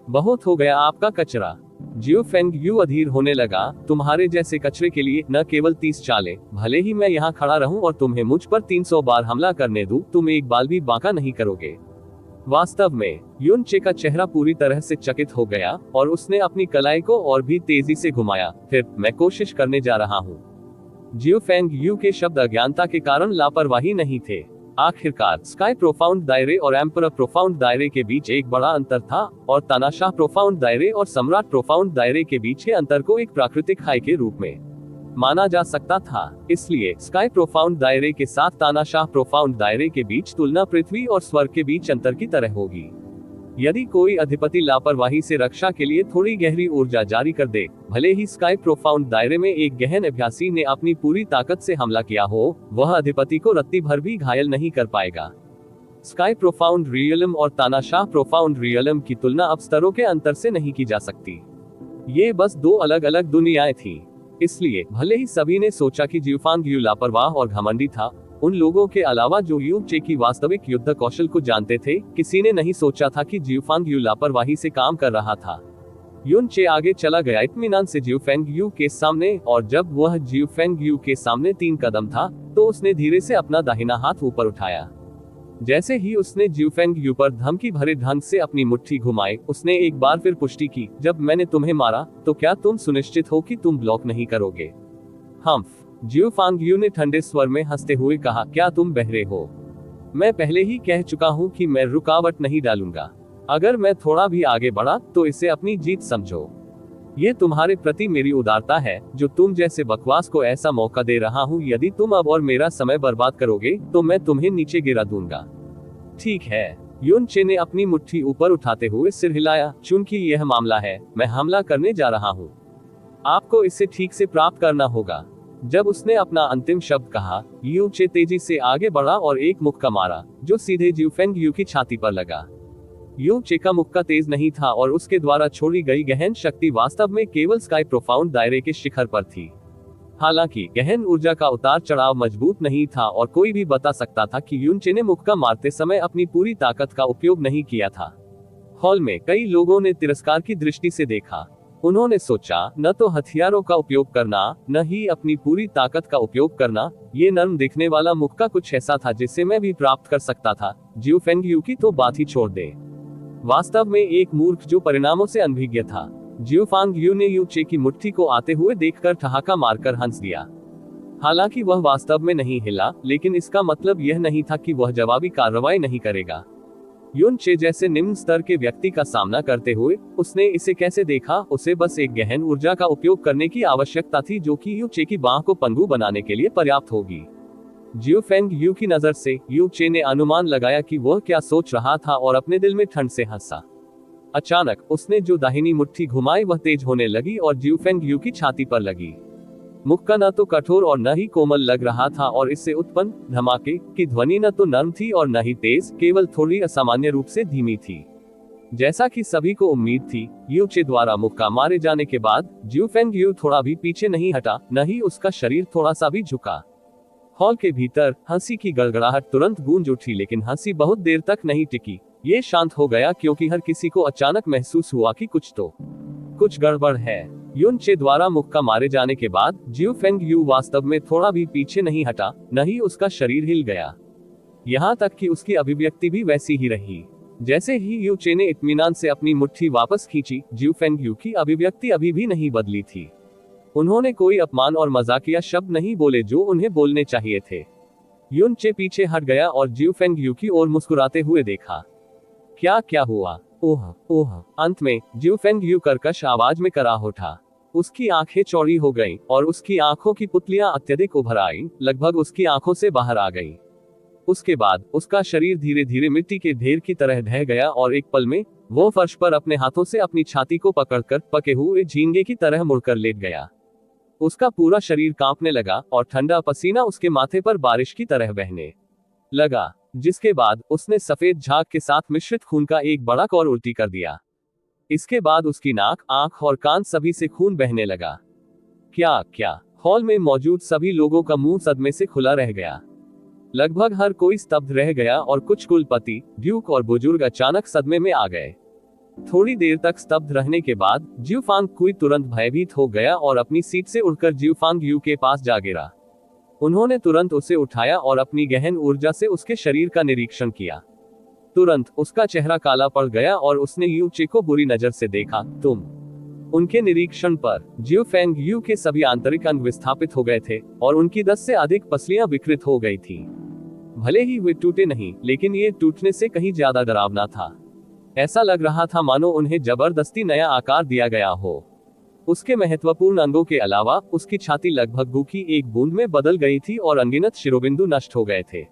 बहुत हो गया आपका कचरा। जियो फेंग यू अधीर होने लगा। तुम्हारे जैसे कचरे के लिए न केवल 30 चालें, भले ही मैं यहाँ खड़ा रहूं और तुम्हें मुझ पर 300 बार हमला करने दूं, तुम एक बाल भी बांका नहीं करोगे। वास्तव में यून चे का चेहरा पूरी तरह से चकित हो गया और उसने अपनी कलाई को और भी तेजी से घुमाया। फिर, मैं कोशिश करने जा रहा हूँ। जियो फेंग यू के शब्द अज्ञानता के कारण लापरवाही नहीं थे। आखिरकार स्काई प्रोफाउंड दायरे और एम्परर प्रोफाउंड दायरे के बीच एक बड़ा अंतर था, और तानाशाह प्रोफाउंड दायरे और सम्राट प्रोफाउंड दायरे के बीच के अंतर को एक प्राकृतिक हाई के रूप में माना जा सकता था। इसलिए स्काई प्रोफाउंड दायरे के साथ तानाशाह प्रोफाउंड दायरे के बीच तुलना पृथ्वी और स्वर्ग के बीच अंतर की तरह होगी। यदि कोई अधिपति लापरवाही से रक्षा के लिए थोड़ी गहरी ऊर्जा जारी कर दे, भले ही स्काई प्रोफाउंड दायरे में एक गहन अभ्यासी ने अपनी पूरी ताकत से हमला किया हो, वह अधिपति को रत्ती भर भी घायल नहीं कर पाएगा। स्काई प्रोफाउंड रियलम और तानाशाह प्रोफाउंड रियलम की तुलना अब स्तरों के अंतर से नहीं की जा सकती। ये बस दो अलग अलग दुनियाएं थी। इसलिए भले ही सभी ने सोचा कि जियोफांग यू लापरवाह और घमंडी था, उन लोगों के अलावा जो यू चे की वास्तविक युद्ध कौशल को जानते थे, किसी ने नहीं सोचा था कि जियोफांग यू लापरवाही से काम कर रहा था। युन चे आगे चला गया इत्मीनान से जिउ फेंग यू के सामने, और जब वह जिउ फेंग यू के सामने 3 कदम था तो उसने धीरे से अपना दाहिना हाथ ऊपर उठाया। जैसे ही उसने जिउ फेंग यू पर धमकी भरे ढंग से अपनी मुट्ठी घुमाई, उसने एक बार फिर पुष्टि की, जब मैंने तुम्हें मारा तो क्या तुम सुनिश्चित हो कि तुम ब्लॉक नहीं करोगे? हम्फ। जिउ फेंग यू ने ठंडे स्वर में हंसते हुए कहा, क्या तुम बहरे हो? मैं पहले ही कह चुका हूँ कि मैं रुकावट नहीं डालूंगा। अगर मैं थोड़ा भी आगे बढ़ा तो इसे अपनी जीत समझो। ये तुम्हारे प्रति मेरी उदारता है, जो तुम जैसे बकवास को ऐसा मौका दे रहा हूँ। यदि तुम अब और मेरा समय बर्बाद करोगे तो मैं तुम्हें नीचे गिरा दूंगा। ठीक है। युन चे ने अपनी मुट्ठी ऊपर उठाते हुए सिर हिलाया। चूंकि यह मामला है, मैं हमला करने जा रहा हूँ। आपको इसे ठीक से प्राप्त करना होगा। जब उसने अपना अंतिम शब्द कहा, यू चे तेजी से आगे बढ़ा और एक मुक्का मारा, जो सीधे जिउ फेंग यू की छाती पर लगा। यू चे का मुक्का तेज नहीं था और उसके द्वारा छोड़ी गई गहन शक्ति वास्तव में केवल स्काई प्रोफाउंड दायरे के शिखर पर थी। हालांकि गहन ऊर्जा का उतार चढ़ाव मजबूत नहीं था और कोई भी बता सकता था कि युन चे ने मुक्का मारते समय अपनी पूरी ताकत का उपयोग नहीं किया था। हॉल में कई लोगों ने तिरस्कार की दृष्टि से देखा। उन्होंने सोचा, न तो हथियारों का उपयोग करना, न ही अपनी पूरी ताकत का उपयोग करना। ये नर्म दिखने वाला मुक्का कुछ ऐसा था जिसे मैं भी प्राप्त कर सकता था। जिउ फेंग यू की तो बात ही छोड़ दे। वास्तव में एक मूर्ख जो परिणामों से अनभिज्ञ था। जिउ फेंग यू ने यू चे की मुट्ठी को आते हुए देखकर ठहाका मारकर हंस दिया। हालांकि वह वास्तव में नहीं हिला, लेकिन इसका मतलब यह नहीं था कि वह जवाबी कार्रवाई नहीं करेगा। युन चे जैसे निम्न स्तर के व्यक्ति का सामना करते हुए उसने इसे कैसे देखा? उसे बस एक गहन ऊर्जा का उपयोग करने की आवश्यकता थी, जो कि यू चे की बाह को पंगु बनाने के लिए पर्याप्त होगी। जिउ फेंग यू की नजर से यू चे ने अनुमान लगाया कि वह क्या सोच रहा था और अपने दिल में ठंड से हंसा। अचानक उसने जो दाहिनी मुट्ठी घुमाई वह तेज होने लगी और जिउ फेंग यू की छाती पर लगी। मुक्का न तो कठोर और न ही कोमल लग रहा था और इससे उत्पन्न धमाके की ध्वनि न तो नर्म थी और न ही तेज, केवल थोड़ी असामान्य रूप से धीमी थी। जैसा कि सभी को उम्मीद थी, यू चे द्वारा मुक्का मारे जाने के बाद जिउ फेंग यू थोड़ा भी पीछे नहीं हटा, न ही उसका शरीर थोड़ा सा भी झुका। हॉल के भीतर हंसी की गड़गड़ाहट तुरंत गूंज उठी, लेकिन हंसी बहुत देर तक नहीं टिकी। ये शांत हो गया क्योंकि हर किसी को अचानक महसूस हुआ कि कुछ गड़बड़ है। युन चे द्वारा मुक्का मारे जाने के बाद जिउ फेंग यू वास्तव में थोड़ा भी पीछे नहीं हटा, न ही उसका शरीर हिल गया। यहाँ तक कि उसकी अभिव्यक्ति भी वैसी ही रही। जैसे ही यू चे ने इत्मीनान से अपनी मुट्ठी वापस खींची, जिउ फेंग यू की अभिव्यक्ति अभी भी नहीं बदली थी। उन्होंने कोई अपमान और मजाकिया शब्द नहीं बोले जो उन्हें बोलने चाहिए थे। युन चे पीछे हट गया और जिउ फेंग यू की ओर मुस्कुराते हुए देखा। क्या हुआ? ओह। अंत में जिउ फेंग यू कर्कश आवाज में कराह उठा। उसकी आंखें चौड़ी हो गईं और उसकी आंखों की पुतलियां अत्यधिक उभर आईं, लगभग उसकी आंखों से बाहर आ गईं। उसके बाद उसका शरीर धीरे धीरे मिट्टी के ढेर की तरह ढह गया और एक पल में वो फर्श पर अपने हाथों से अपनी छाती को पकड़कर पके हुए झींगे की तरह मुड़कर लेट गया। उसका पूरा शरीर कांपने लगा और ठंडा पसीना उसके माथे पर बारिश की तरह बहने लगा, जिसके बाद उसने सफेद झाग के साथ मिश्रित खून का एक बड़ा कौर उल्टी कर दिया। इसके बाद उसकी नाक, आंख और कान सभी से खून बहने लगा। क्या? हॉल में मौजूद सभी लोगों का मुंह सदमे से खुला रह गया। लगभग हर कोई स्तब्ध रह गया और कुछ कुलपति, ड्यूक और बुजुर्ग अचानक सदमे में आ गए। थोड़ी देर तक स्तब्ध रहने के बाद जिउ फेंग कुई तुरंत भयभीत हो गया और अपनी सीट से उठकर जिउ फेंग यू के पास जा गिरा। उन्होंने तुरंत उसे उठाया और अपनी गहन ऊर्जा से उसके शरीर का निरीक्षण किया। तुरंत उसका चेहरा काला पड़ गया और उसने यू चे को बुरी नजर से देखा। उनके निरीक्षण पर जिउ फेंग यू के सभी आंतरिक अंग विस्थापित हो गए थे और उनकी 10 से अधिक पसलियां विकृत हो गई थी। भले ही वे टूटे नहीं, लेकिन ये टूटने से कहीं ज्यादा डरावना था। ऐसा लग रहा था मानो उन्हें जबरदस्ती नया आकार दिया गया हो। उसके महत्वपूर्ण अंगों के अलावा उसकी छाती लगभग गू की एक बूंद में बदल गई थी और अनगिनत शिरोबिंदु नष्ट हो गए थे।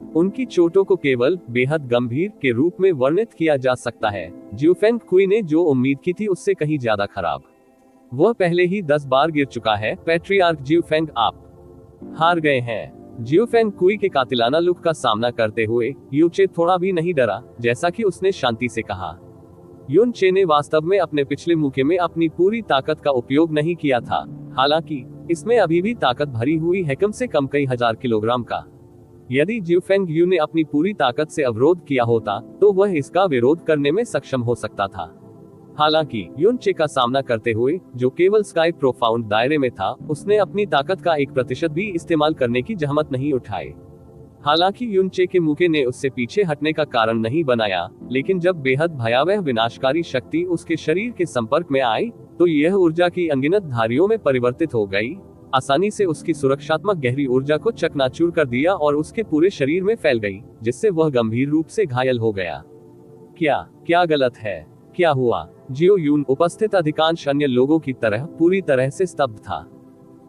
उनकी चोटों को केवल बेहद गंभीर के रूप में वर्णित किया जा सकता है। जिउ फेंग कुई ने जो उम्मीद की थी उससे कहीं ज्यादा खराब। वह पहले ही 10 बार गिर चुका है। पैट्रियार्क जिउ फेंग, आप हार गए हैं। जिउ फेंग कुई के कातिलाना लुक का सामना करते हुए यू चे थोड़ा भी नहीं डरा, जैसा कि उसने शांति से कहा। युन चे ने वास्तव में अपने पिछले मुक्के में अपनी पूरी ताकत का उपयोग नहीं किया था। हालांकि इसमें अभी भी ताकत भरी हुई है, कम से कम कई हजार किलोग्राम का। यदि जिउ फेंग यू ने अपनी पूरी ताकत से अवरोध किया होता तो वह इसका विरोध करने में सक्षम हो सकता था। हालांकि युनचे का सामना करते हुए, जो केवल स्काई प्रोफाउंड दायरे में था, उसने अपनी ताकत का 1% भी इस्तेमाल करने की जहमत नहीं उठाई। हालांकि युनचे के मुके ने उससे पीछे हटने का कारण नहीं बनाया, लेकिन जब बेहद भयावह विनाशकारी शक्ति उसके शरीर के संपर्क में आई, तो यह ऊर्जा की अनगिनत धारियों में परिवर्तित हो गई, आसानी से उसकी सुरक्षात्मक गहरी ऊर्जा को चकनाचूर कर दिया और उसके पूरे शरीर में फैल गई, जिससे वह गंभीर रूप से घायल हो गया। क्या गलत है? क्या हुआ? जियो यून उपस्थित अधिकांश अन्य लोगों की तरह पूरी तरह से स्तब्ध था।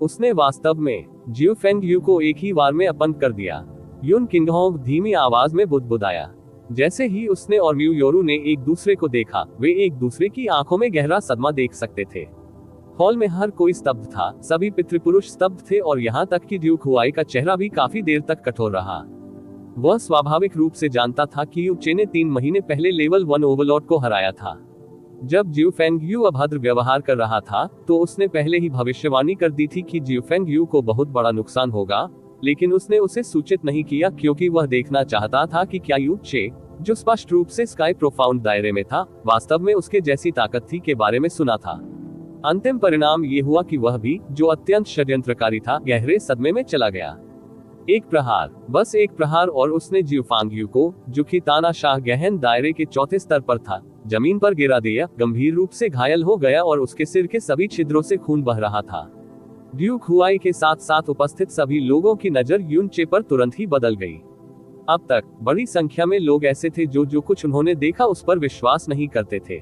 उसने वास्तव में जियो फेंग यू को एक ही बार में अपंग कर दिया। युन किंगहोंग धीमी आवाज में बुदबुदाया। जैसे ही उसने और म्यू योरू ने एक दूसरे को देखा, वे एक दूसरे की आंखों में गहरा सदमा देख सकते थे। हॉल में हर कोई स्तब्ध था, सभी पितृपुरुष स्तब्ध थे और यहाँ तक कि ड्यूक हुआई का चेहरा भी काफी देर तक कठोर रहा। वह स्वाभाविक रूप से जानता था कि युचे ने 3 महीने पहले लेवल 1 ओवरलॉर्ड को हराया था। जब जियो फेंग यू अभद्र व्यवहार कर रहा था, तो उसने पहले ही भविष्यवाणी कर दी थी कि जियो फेंग यू को बहुत बड़ा नुकसान होगा, लेकिन उसने उसे सूचित नहीं किया क्योंकि वह देखना चाहता था कि क्या युचे, जो स्पष्ट रूप से स्काई प्रोफाउंड दायरे में था, वास्तव में उसके जैसी ताकत थी के बारे में सुना था। अंतिम परिणाम ये हुआ कि वह भी, जो अत्यंत षड्यंत्रकारी था, गहरे सदमे में चला गया। एक प्रहार, बस एक प्रहार, और उसने जियो फेंग यू को, जो कि तानाशाह गहन दायरे के चौथे स्तर पर था, जमीन पर गिरा दिया, गंभीर रूप से घायल हो गया और उसके सिर के सभी छिद्रों से खून बह रहा था। ड्यूक हुआई के साथ साथ उपस्थित सभी लोगों की नजर युनचे पर तुरंत ही बदल गई। अब तक बड़ी संख्या में लोग ऐसे थे जो कुछ उन्होंने देखा उस पर विश्वास नहीं करते थे।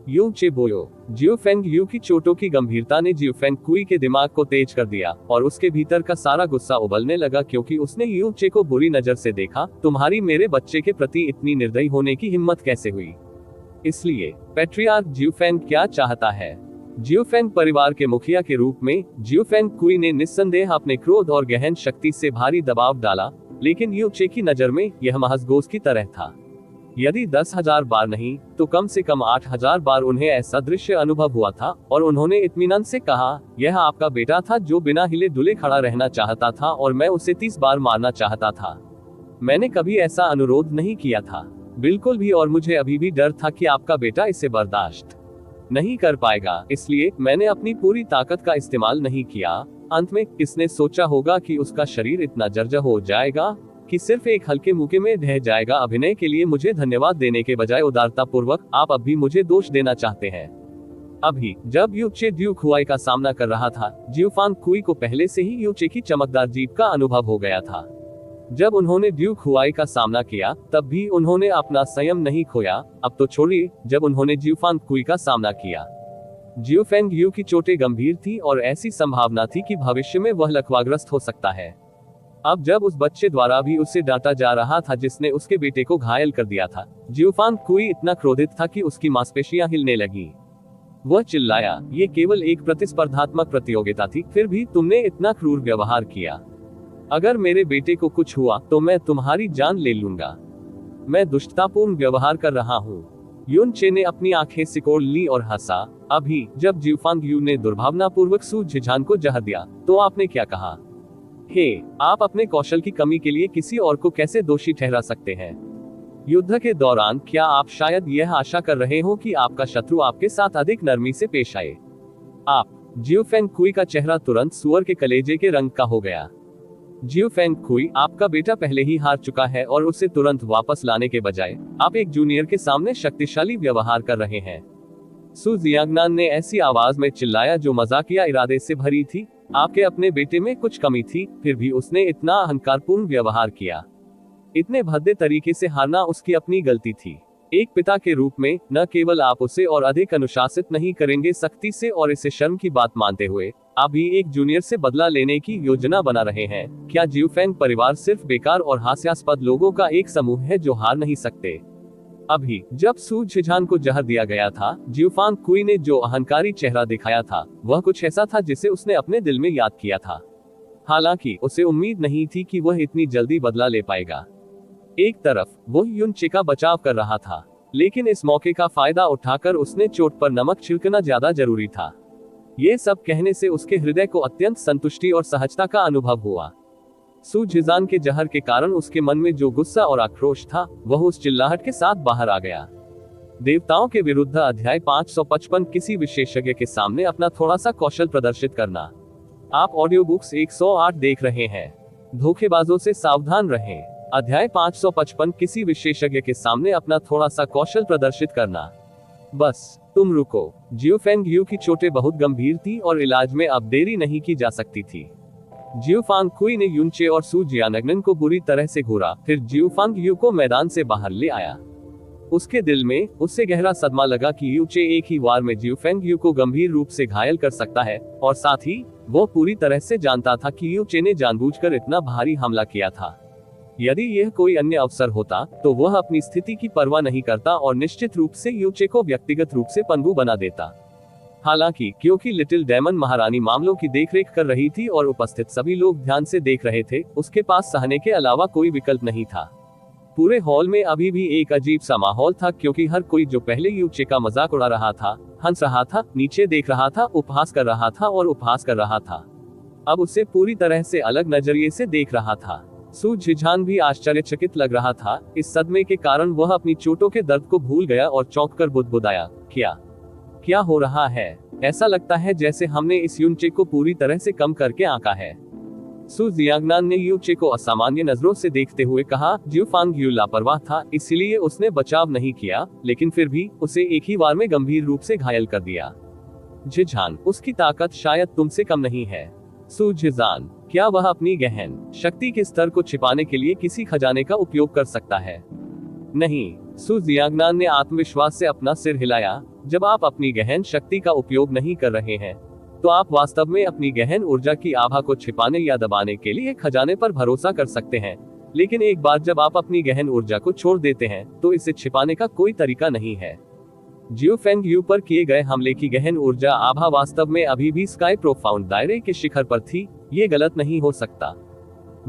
युनचे बोयो। जियो फेंग यू की चोटों की गंभीरता ने जियो फेंग कुई के दिमाग को तेज कर दिया और उसके भीतर का सारा गुस्सा उबलने लगा, क्योंकि उसने युनचे को बुरी नजर से देखा। तुम्हारी मेरे बच्चे के प्रति इतनी निर्दयी होने की हिम्मत कैसे हुई? इसलिए पैट्रियार्क जियो फेंग क्या चाहता है? जियो फेंग परिवार के मुखिया के रूप में जियो फेंग कुई ने निस्संदेह अपने क्रोध और गहन शक्ति से भारी दबाव डाला, लेकिन युनचे की नजर में यह महज गोश की तरह था। यदि 10,000 बार नहीं, तो कम से कम 8,000 बार उन्हें ऐसा दृश्य अनुभव हुआ था, और उन्होंने इत्मीनान से कहा, यह आपका बेटा था जो बिना हिले डुले खड़ा रहना चाहता था और मैं उसे 30 बार मारना चाहता था। मैंने कभी ऐसा अनुरोध नहीं किया था, बिल्कुल भी, और मुझे अभी भी डर था कि आपका बेटा इसे बर्दाश्त नहीं कर पाएगा, इसलिए मैंने अपनी पूरी ताकत का इस्तेमाल नहीं किया। अंत में किसने सोचा होगा कि उसका शरीर इतना जर्जर हो जाएगा कि सिर्फ एक हल्के मुके में ढह जाएगा। अभिनय के लिए मुझे धन्यवाद देने के बजाय उदारता पूर्वक आप अब भी मुझे दोष देना चाहते हैं। अभी जब युचे ड्यूक हुआई का सामना कर रहा था, जियो फेंग कुई को पहले से ही युचे की चमकदार जीभ का अनुभव हो गया था। जब उन्होंने ड्यूक हुआई का सामना किया, तब भी उन्होंने अपना संयम नहीं खोया। अब तो छोड़िए, जब उन्होंने जियो फेंग कुई का सामना किया, जियो फेंग यू की चोटें गंभीर थी और ऐसी संभावना थी कि भविष्य में वह लकवाग्रस्त हो सकता है। अब जब उस बच्चे द्वारा भी उसे डांटा जा रहा था जिसने उसके बेटे को घायल कर दिया था, जियो फेंग कुई इतना क्रोधित था कि उसकी मांसपेशियां हिलने लगी। वह चिल्लाया, ये केवल एक प्रतिस्पर्धात्मक प्रतियोगिता थी, फिर भी तुमने इतना क्रूर व्यवहार किया। अगर मेरे बेटे को कुछ हुआ तो मैं तुम्हारी जान ले लूंगा। मैं दुष्टतापूर्ण व्यवहार कर रहा हूँ। युनचे ने अपनी आंखें सिकोड़ ली और हंसा। अभी जब जियो फेंग यू ने दुर्भावनापूर्वक सू झिझान को जहर दिया, तो आपने क्या कहा? हे, आप अपने कौशल की कमी के लिए किसी और को कैसे दोषी ठहरा सकते हैं? युद्ध के दौरान क्या आप शायद यह आशा कर रहे हो कि आपका शत्रु आपके साथ अधिक नरमी से पेश आए? जियो फेंग कुई का चेहरा तुरंत सुअर के कलेजे के रंग का हो गया। जियो फेंग कुई, आपका बेटा पहले ही हार चुका है और उसे तुरंत वापस लाने के बजाय आप एक जूनियर के सामने शक्तिशाली व्यवहार कर रहे हैं। सू जियांगनान ने ऐसी आवाज में चिल्लाया जो मजाकिया इरादे से भरी थी। आपके अपने बेटे में कुछ कमी थी, फिर भी उसने इतना अहंकारपूर्ण व्यवहार किया। इतने भद्दे तरीके से हारना उसकी अपनी गलती थी। एक पिता के रूप में न केवल आप उसे और अधिक अनुशासित नहीं करेंगे सख्ती से और इसे शर्म की बात मानते हुए, आप भी एक जूनियर से बदला लेने की योजना बना रहे हैं। क्या जियो फेंग परिवार सिर्फ बेकार और हास्यास्पद लोगों का एक समूह है जो हार नहीं सकते? अभी जब सू झिझान को जहर दिया गया था, जियो फेंग कुई ने जो अहंकारी चेहरा दिखाया था, वह कुछ ऐसा था जिसे उसने अपने दिल में याद किया था। हालांकि उसे उम्मीद नहीं थी कि वह इतनी जल्दी बदला ले पाएगा। एक तरफ वो युनचे का बचाव कर रहा था, लेकिन इस मौके का फायदा उठाकर उसने चोट पर नमक छिड़कना ज्यादा जरूरी था। ये सब कहने से उसके हृदय को अत्यंत संतुष्टि और सहजता का अनुभव हुआ। सू झिझान के जहर के कारण उसके मन में जो गुस्सा और आक्रोश था, वह उस चिल्लाहट के साथ बाहर आ गया। देवताओं के विरुद्ध अध्याय 555 किसी विशेषज्ञ के सामने अपना थोड़ा सा कौशल प्रदर्शित करना। आप ऑडियो बुक्स 108 देख रहे हैं। धोखेबाजों से सावधान रहें। अध्याय 555 किसी विशेषज्ञ के सामने अपना थोड़ा सा कौशल प्रदर्शित करना। बस तुम रुको। जियो फेंग यू की चोटें बहुत गंभीर थी और इलाज में अब देरी नहीं की जा सकती थी। जियो फांग कुई ने युनचे और सू जियानग्नन को बुरी तरह से घूरा, फिर जियो फांग यू को मैदान से बाहर ले आया। उसके दिल में उससे गहरा सदमा लगा कि यूचे एक ही वार में जियो फेंग यू को गंभीर रूप से घायल कर सकता है, और साथ ही वो पूरी तरह से जानता था कि यूचे ने जानबूझकर इतना भारी हमला किया था। यदि यह कोई अन्य अवसर होता तो वह अपनी स्थिति की परवाह नहीं करता और निश्चित रूप से यूचे को व्यक्तिगत रूप से पंगु बना देता। हालांकि क्योंकि लिटिल डेमन महारानी मामलों की देखरेख कर रही थी और उपस्थित सभी लोग ध्यान से देख रहे थे, उसके पास सहने के अलावा कोई विकल्प नहीं था। पूरे हॉल में अभी भी एक अजीब सा माहौल था, क्योंकि हर कोई जो पहले यूचे का मजाक उड़ा रहा था, हंस रहा था, नीचे देख रहा था, उपहास कर रहा था और उपहास कर रहा था, अब उसे पूरी तरह से अलग नजरिए से देख रहा था। सू झिझान भी आश्चर्यचकित लग रहा था। इस सदमे के कारण वह अपनी चोटों के दर्द को भूल गया और चौंक कर बुदबुदाया, क्या हो रहा है? ऐसा लगता है जैसे हमने इस यूचे को पूरी तरह से कम करके आंका है। सू जियांगनान ने यूचे को असामान्य नजरों से देखते हुए कहा। जियो फांग यू लापरवाह था, इसलिए उसने बचाव नहीं किया, लेकिन फिर भी उसे एक ही वार में गंभीर रूप से घायल कर दिया। झिझान, उसकी ताकत शायद तुमसे कम नहीं है। सू झिझान, क्या वह अपनी गहन शक्ति के स्तर को छिपाने के लिए किसी खजाने का उपयोग कर सकता है? नहीं। सू जियांगनान ने आत्मविश्वास से अपना सिर हिलाया। जब आप अपनी गहन शक्ति का उपयोग नहीं कर रहे हैं, तो आप वास्तव में अपनी गहन ऊर्जा की आभा को छिपाने या दबाने के लिए खजाने पर भरोसा कर सकते हैं, लेकिन एक बार जब आप अपनी गहन ऊर्जा को छोड़ देते हैं, तो इसे छिपाने का कोई तरीका नहीं है। जियो फेंग यू पर किए गए हमले की गहन ऊर्जा आभा वास्तव में अभी भी स्काई प्रोफाउंड दायरे के शिखर पर थी। ये गलत नहीं हो सकता।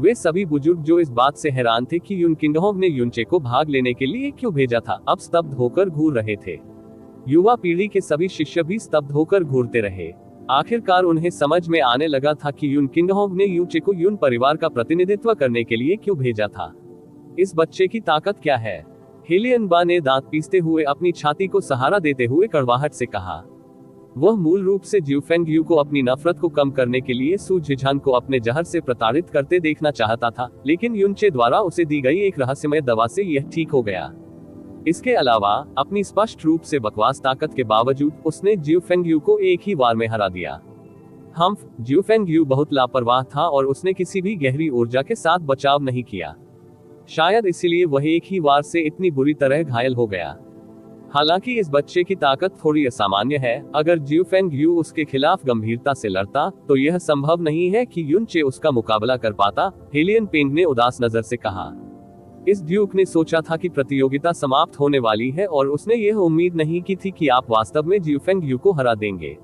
वे सभी बुजुर्ग जो इस बात से हैरान थे कि युन किंगहोंग ने युनचे को भाग लेने के लिए क्यों भेजा था, अब स्तब्ध होकर घूर रहे थे। युवा पीढ़ी के सभी शिष्य भी स्तब्ध होकर घूरते रहे। आखिरकार उन्हें समझ में आने लगा था कि युन किंगहोंग ने यूचे को युन परिवार का प्रतिनिधित्व करने के लिए क्यों भेजा था। इस बच्चे की ताकत क्या है? हेलियन बा ने दांत पीसते हुए अपनी छाती को सहारा देते हुए कड़वाहट से कहा। वह मूल रूप से जियो फेंग यू को अपनी नफरत को कम करने के लिए सू झिझान को अपने जहर से प्रताड़ित करते देखना चाहता था, लेकिन युनचे द्वारा उसे दी गई एक रहस्यमय दवा से यह ठीक हो गया। इसके अलावा अपनी स्पष्ट रूप से बकवास ताकत के बावजूद उसने जियो फेंग यू को एक ही वार में हरा दिया। जियो फेंग यू बहुत लापरवाह था और उसने किसी भी गहरी ऊर्जा के साथ बचाव नहीं किया। शायद इसीलिए वह एक ही वार से इतनी बुरी तरह घायल हो गया। हालांकि इस बच्चे की ताकत थोड़ी असामान्य है। अगर जियो फेंग यू उसके खिलाफ गंभीरता से लड़ता, तो यह संभव नहीं है कि युनचे उसका मुकाबला कर पाता, हेलियन पेंग ने उदास नजर से कहा। इस ड्यूक ने सोचा था कि प्रतियोगिता समाप्त होने वाली है और उसने यह उम्मीद नहीं की थी कि आप वास्तव में जियो फेंग यू को हरा देंगे।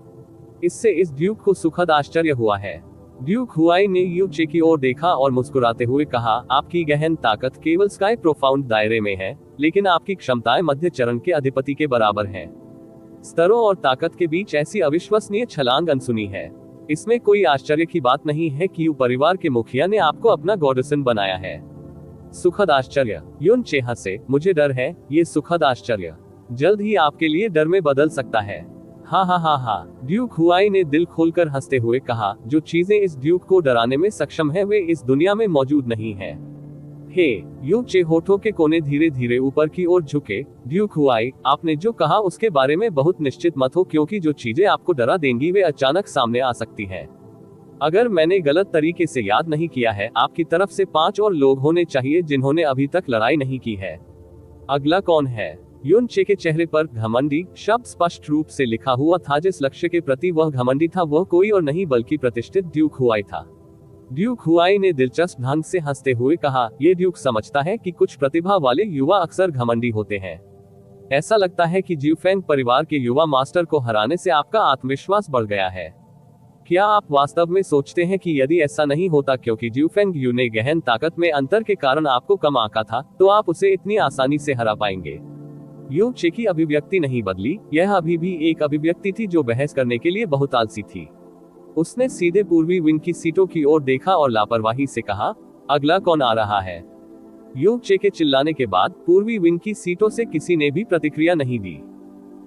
इससे इस ड्यूक को सुखद आश्चर्य हुआ है। ड्यूक हुआई ने यूचे की ओर देखा और मुस्कुराते हुए कहा, आपकी गहन ताकत केवल स्काई प्रोफाउंड दायरे में है, लेकिन आपकी क्षमताएं मध्य चरण के अधिपति के बराबर हैं। स्तरों और ताकत के बीच ऐसी अविश्वसनीय छलांग अनसुनी है। इसमें कोई आश्चर्य की बात नहीं है कि यू परिवार के मुखिया ने आपको अपना गॉडसन बनाया है। सुखद आश्चर्य। युनचे हंसे। मुझे डर है, ये सुखद आश्चर्य जल्द ही आपके लिए डर में बदल सकता है। हा हा हा हा। ड्यूक हुआई ने दिल खोलकर हंसते हुए कहा, जो चीजें इस ड्यूक को डराने में सक्षम है वे इस दुनिया में मौजूद नहीं है। हे, यूचे होठों के कोने धीरे धीरे ऊपर की ओर झुके। ड्यूक हुआई, आपने जो कहा उसके बारे में बहुत निश्चित मत हो, क्योंकि जो चीजें आपको डरा देंगी वे अचानक सामने आ सकती हैं। अगर मैंने गलत तरीके से याद नहीं किया है, आपकी तरफ से 5 और लोग होने चाहिए जिन्होंने अभी तक लड़ाई नहीं की है। अगला कौन है? युनचे के चेहरे पर घमंडी शब्द स्पष्ट रूप से लिखा हुआ था। जिस लक्ष्य के प्रति वह घमंडी था वह कोई और नहीं बल्कि प्रतिष्ठित ड्यूक हुआई था। ड्यूक हुआई ने दिलचस्प ढंग से हंसते हुए कहा, ये ड्यूक समझता है कि कुछ प्रतिभा वाले युवा अक्सर घमंडी होते हैं। ऐसा लगता है कि जियो फेंग परिवार के युवा मास्टर को हराने से आपका आत्मविश्वास बढ़ गया है। क्या आप वास्तव में सोचते हैं कि यदि ऐसा नहीं होता क्योंकि जियो फेंग यू ने गहन ताकत में अंतर के कारण आपको कम आंका था, तो आप उसे इतनी आसानी से हरा पाएंगे? यूचे की अभिव्यक्ति नहीं बदली। यह अभी भी एक अभिव्यक्ति थी जो बहस करने के लिए बहुत आलसी थी। उसने सीधे पूर्वी विंग की सीटों की ओर देखा और लापरवाही से कहा, अगला कौन आ रहा है? यू चे के चिल्लाने के बाद पूर्वी विंग की सीटों से किसी ने भी प्रतिक्रिया नहीं दी।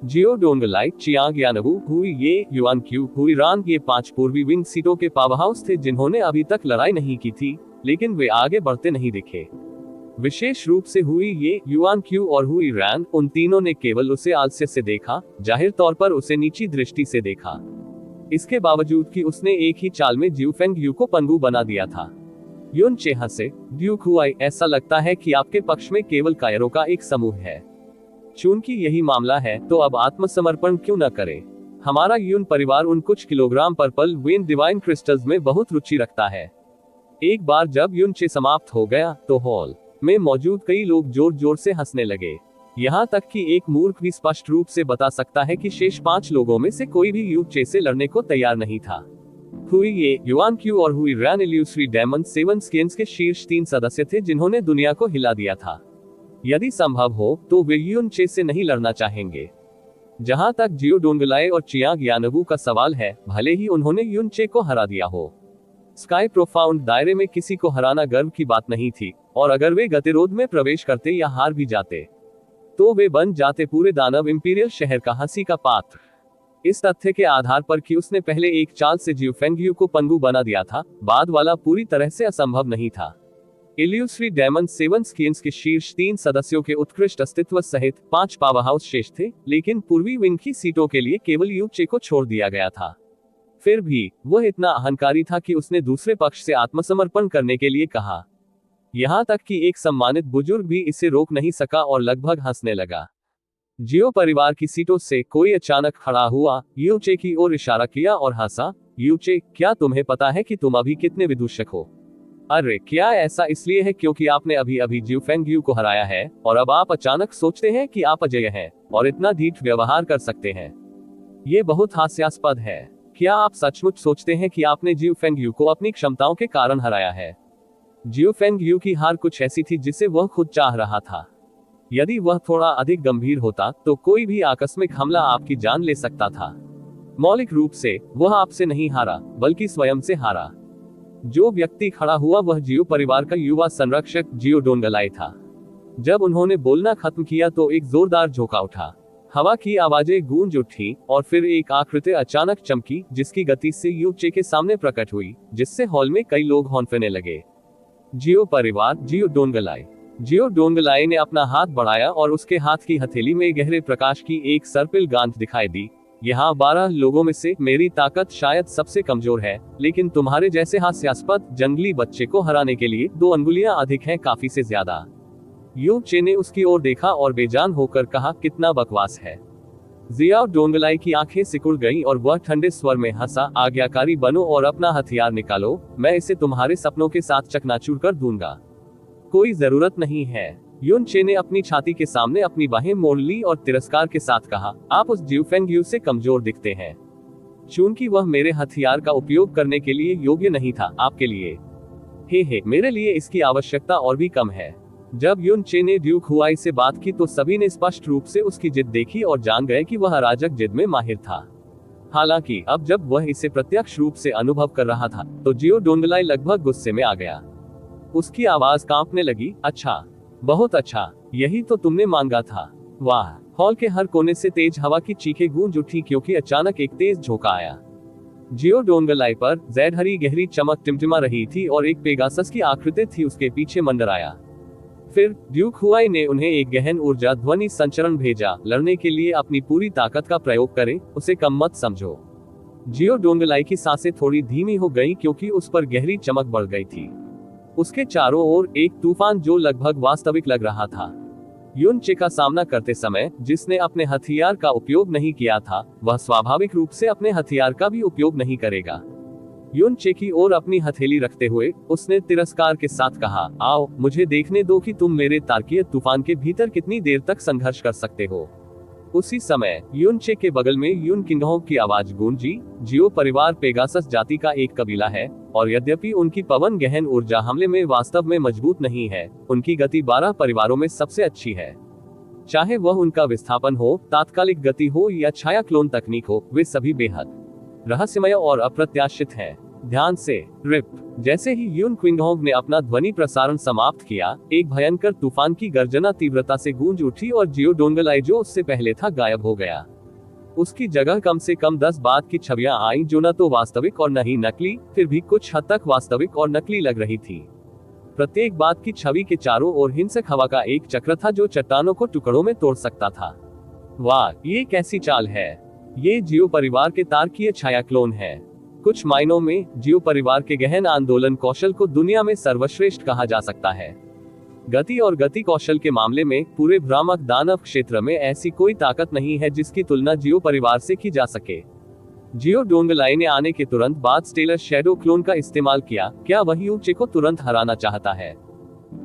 जियो डोंगलाई, चियांग यानवू, हुई ये, युआन क्यू, हुई रान, ये 5 पूर्वी विंग सीटों के पावरहाउस थे जिन्होंने अभी तक लड़ाई नहीं की थी, लेकिन वे आगे बढ़ते नहीं दिखे। विशेष रूप से हुई ये, युआन क्यू और हुई रैन, उन तीनों ने केवल उसे आलस्य से देखा, जाहिर तौर पर उसे नीची दृष्टि से देखा। इसके बावजूद कि उसने एक ही चाल में जियो फेंग यू को पंगु बना दिया था। युन चे हंसे, ड्यूक हुआई, ऐसा लगता है कि आपके पक्ष में केवल कायरों का एक समूह है। चूंकि यही मामला है तो अब आत्मसमर्पण क्यों न करें। हमारा यून परिवार उन कुछ kilogram purple when divine crystals में बहुत रुचि रखता है। एक बार जब युन चे समाप्त हो गया तो हॉल में मौजूद कई लोग जोर जोर से हंसने लगे। यहाँ तक कि एक मूर्ख भी स्पष्ट रूप से बता सकता है कि शेष 5 लोगों में से कोई भी यू चे से लड़ने को तैयार नहीं था। हुई ये, युआन क्यू और हुई रैन इल्यूसरी डायमंड 7 स्किन्स के शीर्ष 3 सदस्य थे जिन्होंने दुनिया को हिला दिया था। यदि संभव हो तो वे युन चे से नहीं लड़ना चाहेंगे। जहां तक जियो डोंगलाई और चियांग यानवू का सवाल है, भले ही उन्होंने युन चे को हरा दिया हो, स्काई प्रोफाउंड दायरे में किसी को हराना गर्व की बात नहीं थी, और अगर वे गतिरोध में प्रवेश करते या हार भी जाते तो वे बन जाते पूरे दानव इंपीरियल शहर का हंसी का पात्र। इस तथ्य के आधार पर कि उसने पहले एक चाल से जियो फेंग यू को पंगु बना दिया था, बाद वाला पूरी तरह से असंभव नहीं था। इल्यूसरी डायमंड 7 स्किन्स के शीर्ष 3 सदस्यों के उत्कृष्ट अस्तित्व सहित 5 पावरहाउस शेष थे, लेकिन पूर्वी विंग की सीटों के लिए केवल यू चे को छोड़ दिया गया था। फिर भी वह इतना अहंकारी था कि उसने दूसरे पक्ष से आत्मसमर्पण करने के लिए कहा। यहाँ तक कि एक सम्मानित बुजुर्ग भी इसे रोक नहीं सका और लगभग हंसने लगा। जियो परिवार की सीटों से कोई अचानक खड़ा हुआ, यू चे की ओर इशारा किया और हंसा। यू चे, क्या तुम्हें पता है कि तुम अभी कितने विदूषक हो? अरे क्या ऐसा इसलिए है क्योंकि आपने अभी अभी जियो फेंग यू को हराया है और अब आप अचानक सोचते हैं कि आप अजेय हैं और इतना ढीठ व्यवहार कर सकते हैं? ये बहुत हास्यास्पद है। क्या आप सचमुच सोचते हैं कि आपने जियो फेंग यू को अपनी क्षमताओं के कारण हराया है? जियो फेंग यू की हार कुछ ऐसी थी जिसे वह खुद चाह रहा था। यदि वह थोड़ा अधिक गंभीर होता तो कोई भी आकस्मिक हमला आपकी जान ले सकता था। मौलिक रूप से वह आपसे नहीं हारा, बल्कि स्वयं से हारा। जो व्यक्ति खड़ा हुआ वह जियो परिवार का युवा संरक्षक जियो डोंगलाई था। जब उन्होंने बोलना खत्म किया तो एक जोरदार झोंका उठा, हवा की आवाजें गूंज उठी और फिर एक आकृति अचानक चमकी जिसकी गति से यू चे के सामने प्रकट हुई, जिससे हॉल में कई लोग हौंफने लगे। जियो परिवार, जियो डोंगलाई। जियो डोंगलाई ने अपना हाथ बढ़ाया और उसके हाथ की हथेली में गहरे प्रकाश की एक सर्पिल गांठ दिखाई दी। यहाँ 12 लोगों में से मेरी ताकत शायद सबसे कमजोर है, लेकिन तुम्हारे जैसे हास्यास्पद जंगली बच्चे को हराने के लिए 2 अंगुलियां अधिक हैं, काफी से ज्यादा। यू चे ने उसकी ओर देखा और बेजान होकर कहा, कितना बकवास है। जियो डोंगलाई की आंखें सिकुड़ गईं और वह ठंडे स्वर में हंसा, आज्ञाकारी बनो और अपना हथियार निकालो, मैं इसे तुम्हारे सपनों के साथ चकनाचूर कर दूंगा। कोई जरूरत नहीं है। युन चे ने अपनी छाती के सामने अपनी बाहें मोड़ ली और तिरस्कार के साथ कहा, आप उस जियो फेंग यू से कमजोर दिखते हैं। चूंकि वह मेरे हथियार का उपयोग करने के लिए योग्य नहीं था, आपके लिए हे मेरे लिए इसकी आवश्यकता और भी कम है। जब युन चे ने ड्यूक हुआई से बात की तो सभी ने स्पष्ट रूप से उसकी जिद देखी और जान गए कि वह अराजक जिद में माहिर था। हालांकि अब जब वह इसे प्रत्यक्ष रूप से अनुभव कर रहा था तो जियो डोंगलाई लगभग गुस्से में आ गया। उसकी आवाज कांपने लगी, अच्छा, बहुत अच्छा, यही तो तुमने मांगा था। वाह। हॉल के हर कोने से तेज हवा की चीखें गूंज उठी क्योंकि अचानक एक तेज झोंका आया। जियो डोंगलाई पर जैड हरी गहरी चमक टिमटिमा रही थी और एक पेगासस की आकृति थी उसके पीछे मंडराया। फिर ड्यूक हुआई ने उन्हें एक गहन ऊर्जा ध्वनि संचरण भेजा, लड़ने के लिए अपनी पूरी ताकत का प्रयोग करें, उसे कम मत समझो। जियो डोंगलाई की सांसें थोड़ी धीमी हो गईं क्योंकि उस पर गहरी चमक बढ़ गई थी। उसके चारों ओर एक तूफान जो लगभग वास्तविक लग रहा था। युन चे का सामना करते समय जिसने अपने हथियार का उपयोग नहीं किया था, वह स्वाभाविक रूप से अपने हथियार का भी उपयोग नहीं करेगा। युन चे की ओर अपनी हथेली रखते हुए उसने तिरस्कार के साथ कहा, आओ मुझे देखने दो कि तुम मेरे तार्किक तूफान के भीतर कितनी देर तक संघर्ष कर सकते हो। उसी समय युन चे के बगल में युन किंगहों की आवाज गूंजी। जियो परिवार पेगासस जाति का एक कबीला है और यद्यपि उनकी पवन गहन ऊर्जा हमले में वास्तव में मजबूत नहीं है, उनकी गति 12 परिवारों में सबसे अच्छी है। चाहे वह उनका विस्थापन हो, तात्कालिक गति हो या छाया क्लोन तकनीक हो, वे सभी बेहद रहस्यमय और अप्रत्याशित हैं। ध्यान से। रिप। जैसे ही यून क्विंगहोंग ने अपना ध्वनि प्रसारण समाप्त किया, एक भयंकर तूफान की गर्जना तीव्रता से गूंज उठी और जियो डोंगलाई जो उससे पहले था गायब हो गया। उसकी जगह कम से कम 10 बात की छवियां आईं जो न तो वास्तविक और न ही नकली, फिर भी कुछ हद तक वास्तविक और नकली लग रही थी। प्रत्येक बात की छवि के चारों ओर हिंसक हवा का एक चक्र था जो चट्टानों को टुकड़ों में तोड़ सकता था। वाह, ये कैसी चाल है! ये जियो परिवार के तारकीय छाया क्लोन है। कुछ मायनों में जियो परिवार के गहन आंदोलन कौशल को दुनिया में सर्वश्रेष्ठ कहा जा सकता है। गति और गति कौशल के मामले में पूरे भ्रामक दानव क्षेत्र में ऐसी कोई ताकत नहीं है जिसकी तुलना जियो परिवार से की जा सके। जियो डोंगलाई ने आने के तुरंत बाद स्टेलर शैडो क्लोन का इस्तेमाल किया। क्या वह यू चे को तुरंत हराना चाहता है?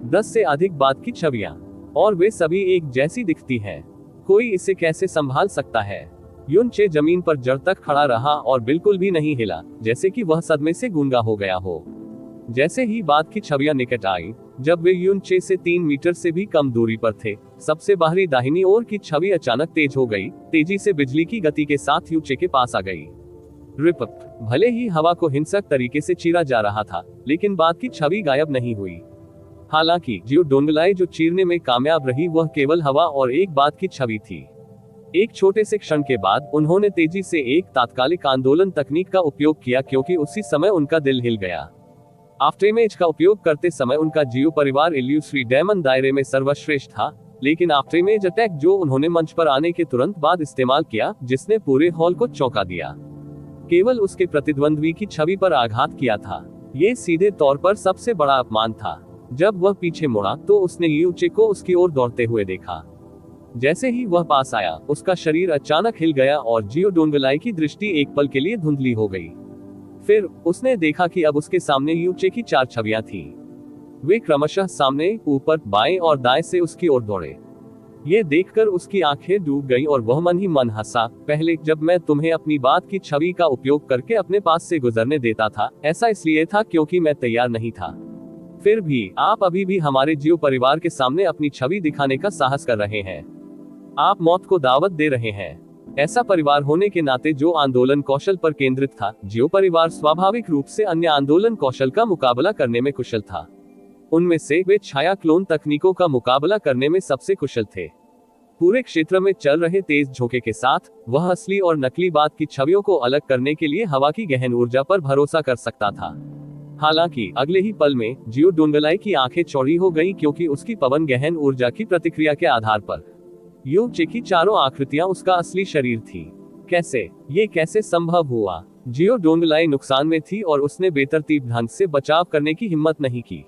10 से अधिक बात की छवियां, और वे सभी एक जैसी दिखती हैं। कोई इसे कैसे संभाल सकता है? युन चे जमीन पर जड़ तक खड़ा रहा और बिल्कुल भी नहीं हिला, जैसे कि वह सदमे से गूंगा हो गया हो। जैसे ही बात की छवियां निकट आई, जब वे युन चे से 3 मीटर से भी कम दूरी पर थे, सबसे बाहरी दाहिनी ओर की छवि अचानक तेज हो गई, तेजी से बिजली की गति के साथ यू चे के पास आ गई। रिप। भले ही हवा को हिंसक तरीके से चीरा जा रहा था, लेकिन बात की छवि गायब नहीं हुई। हालांकि जियो डोंगलाई जो चीरने में कामयाब रही वह केवल हवा और एक बात की छवि थी। एक छोटे से क्षण के बाद उन्होंने तेजी से एक तात्कालिक आंदोलन तकनीक का उपयोग किया, क्योंकि उसी समय उनका दिल हिल गया। आफ्टरइमेज का उपयोग करते समय उनका जियो परिवार इल्यूसरी डेमन दायरे में सर्वश्रेष्ठ था, लेकिन आफ्टरइमेज अटैक जो उन्होंने मंच पर आने के तुरंत बाद इस्तेमाल किया, जिसने पूरे हॉल को चौंका दिया, केवल उसके प्रतिद्वंद्वी की छवि पर आघात किया था। ये सीधे तौर पर सबसे बड़ा अपमान था। जब वह पीछे मुड़ा तो उसने यू चे को उसकी ओर दौड़ते हुए देखा। जैसे ही वह पास आया, उसका शरीर अचानक हिल गया और जियो डोंगलाई की दृष्टि एक पल के लिए धुंधली हो गई। फिर उसने देखा कि अब उसके सामने यू चे की 4 छवियां थीं। वे क्रमशः सामने, ऊपर, बाएं और दाएं से उसकी ओर दौड़े। ये देखकर उसकी आंखें डूब गईं और वह मन ही मन हंसा। पहले जब मैं तुम्हें अपनी बात की छवि का उपयोग करके अपने पास से गुजरने देता था, ऐसा इसलिए था क्योंकि मैं तैयार नहीं था। फिर भी आप अभी भी हमारे जियो परिवार के सामने अपनी छवि दिखाने का साहस कर रहे हैं। आप मौत को दावत दे रहे हैं। ऐसा परिवार होने के नाते जो आंदोलन कौशल पर केंद्रित था, जियो परिवार स्वाभाविक रूप से अन्य आंदोलन कौशल का मुकाबला करने में कुशल था। उनमें से वे छाया क्लोन तकनीकों का मुकाबला करने में सबसे कुशल थे। पूरे क्षेत्र में चल रहे तेज झोंके के साथ वह असली और नकली बात की छवियों को अलग करने के लिए हवा की गहन ऊर्जा पर भरोसा कर सकता था। हालांकि अगले ही पल में जियो डोंगलाई की आंखें चौड़ी हो गईं, क्योंकि उसकी पवन गहन ऊर्जा की प्रतिक्रिया के आधार पर यू चे की चारों आकृतियां उसका असली शरीर थी। कैसे? ये कैसे संभव हुआ? जियो डोंगलाई नुकसान में थी और उसने बेतरतीब ढंग से बचाव करने की हिम्मत नहीं की।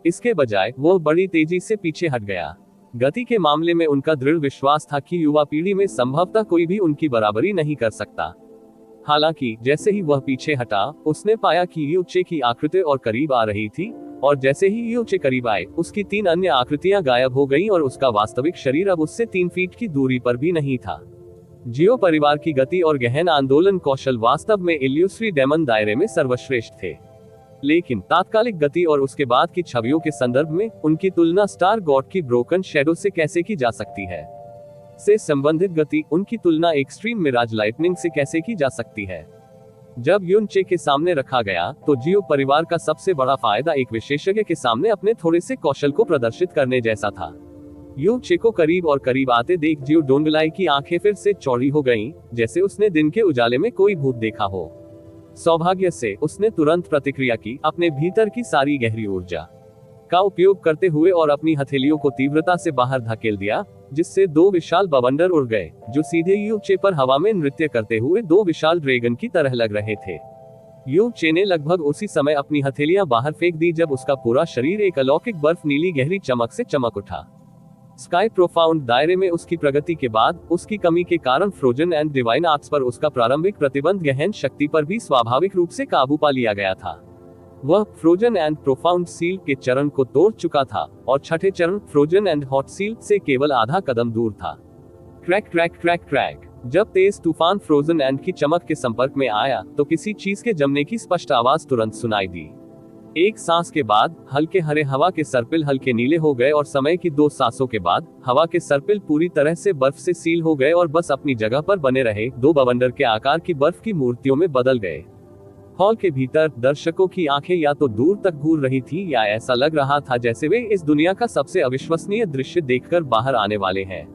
इसके बजाय वह बड़ी तेजी से पीछे हट गया। गति के मामले में उनका दृढ़ विश्वास था कि युवा पीढ़ी में संभवतः कोई भी उनकी बराबरी नहीं कर सकता। हालांकि जैसे ही वह पीछे हटा, उसने पाया कि यू चे की आकृति और करीब आ रही थी, और जैसे ही यू चे करीब आए, उसकी 3 अन्य आकृतियां गायब हो गईं और उसका वास्तविक शरीर अब उससे 3 फीट की दूरी पर भी नहीं था। जियो परिवार की गति और गहन आंदोलन कौशल वास्तव में इल्यूसरी डेमन दायरे में सर्वश्रेष्ठ थे, लेकिन तात्कालिक गति और उसके बाद की छवियों के संदर्भ में उनकी तुलना स्टार गॉड की ब्रोकन शैडो से कैसे की जा सकती है? से संबंधित गति उनकी तुलना एक्सट्रीम मिराज लाइटनिंग से कैसे की जा सकती है? जब युन चे के सामने रखा गया, तो जियो परिवार का सबसे बड़ा फायदा एक विशेषज्ञ के सामने अपने थोड़े से कौशल को प्रदर्शित करने जैसा था। यू चे को करीब और करीब आते देख जियो डोंगलाई की आंखें फिर से चौड़ी हो गईं, जैसे उसने दिन के उजाले में कोई भूत देखा हो। सौभाग्य से उसने तुरंत प्रतिक्रिया की, अपने भीतर की सारी गहरी ऊर्जा का उपयोग करते हुए, और अपनी हथेलियों को तीव्रता से बाहर धकेल दिया, जिससे 2 विशाल बवंडर उड़ गए, जो सीधे यू चे पर हवा में नृत्य करते हुए 2 विशाल ड्रैगन की तरह लग रहे थे। यू चे ने लगभग उसी समय अपनी हथेलियां बाहर फेंक दी जब उसका पूरा शरीर एक अलौकिक बर्फ नीली गहरी चमक से चमक उठा। स्काई प्रोफाउंड दायरे में उसकी प्रगति के बाद उसकी कमी के कारण फ्रोजन एंड डिवाइन आर्ट्स पर उसका प्रारंभिक प्रतिबंध गहन शक्ति पर भी स्वाभाविक रूप से काबू पा लिया गया था। वह फ्रोजन एंड प्रोफाउंड सील के चरण को तोड़ चुका था, और छठे चरण फ्रोजन एंड हॉट सील से केवल आधा कदम दूर था। Crack crack crack crack. जब तेज तूफान फ्रोजन एंड की चमक के संपर्क में आया, तो किसी चीज के जमने की स्पष्ट आवाज तुरंत सुनाई दी। एक सांस के बाद हल्के हरे हवा के सर्पिल हल्के नीले हो गए, और समय की 2 सांसों के बाद हवा के सर्पिल पूरी तरह से बर्फ से सील हो गए और बस अपनी जगह पर बने रहे 2 बवंडर के आकार की बर्फ की मूर्तियों में बदल गए। हॉल के भीतर दर्शकों की आंखें या तो दूर तक घूर रही थी या ऐसा लग रहा था जैसे वे इस दुनिया का सबसे अविश्वसनीय दृश्य देखकर बाहर आने वाले हैं।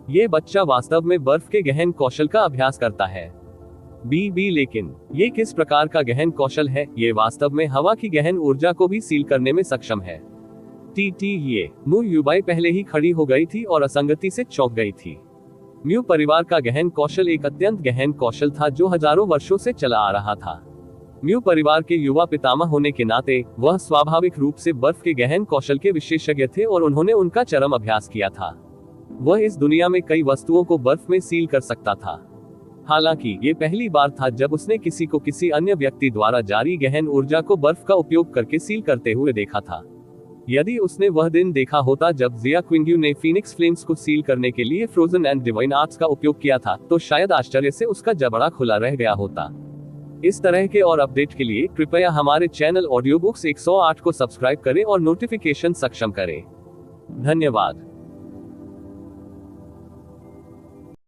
ये बच्चा वास्तव में बर्फ के गहन कौशल का अभ्यास करता है। लेकिन ये किस प्रकार का गहन कौशल है? ये वास्तव में हवा की गहन ऊर्जा को भी सील करने में सक्षम है। ये मु युबाई पहले ही खड़ी हो गई थी और असंगति से चौंक गई थी। म्यू परिवार का गहन कौशल एक अत्यंत गहन कौशल था जो हजारों वर्षों से चला आ रहा था। म्यू परिवार के युवा पितामह होने के नाते वह स्वाभाविक रूप से बर्फ के गहन कौशल के विशेषज्ञ थे और उन्होंने उनका चरम अभ्यास किया था। वह इस दुनिया में कई वस्तुओं को बर्फ में सील कर सकता था। हालांकि ये पहली बार था जब उसने किसी को किसी अन्य व्यक्ति द्वारा जारी गहन ऊर्जा को बर्फ का उपयोग करके सील करते हुए देखा था। यदि उसने वह दिन देखा होता जब जिया क्विंग्यू ने फीनिक्स फ्लेम्स को सील करने के लिए फ्रोजन एंड डिवाइन आर्ट्स का उपयोग किया था, तो शायद आश्चर्य से उसका जबड़ा खुला रह गया होता। इस तरह के और अपडेट के लिए कृपया हमारे चैनल ऑडियो बुक्स 108 को सब्सक्राइब करें और नोटिफिकेशन सक्षम करें। धन्यवाद।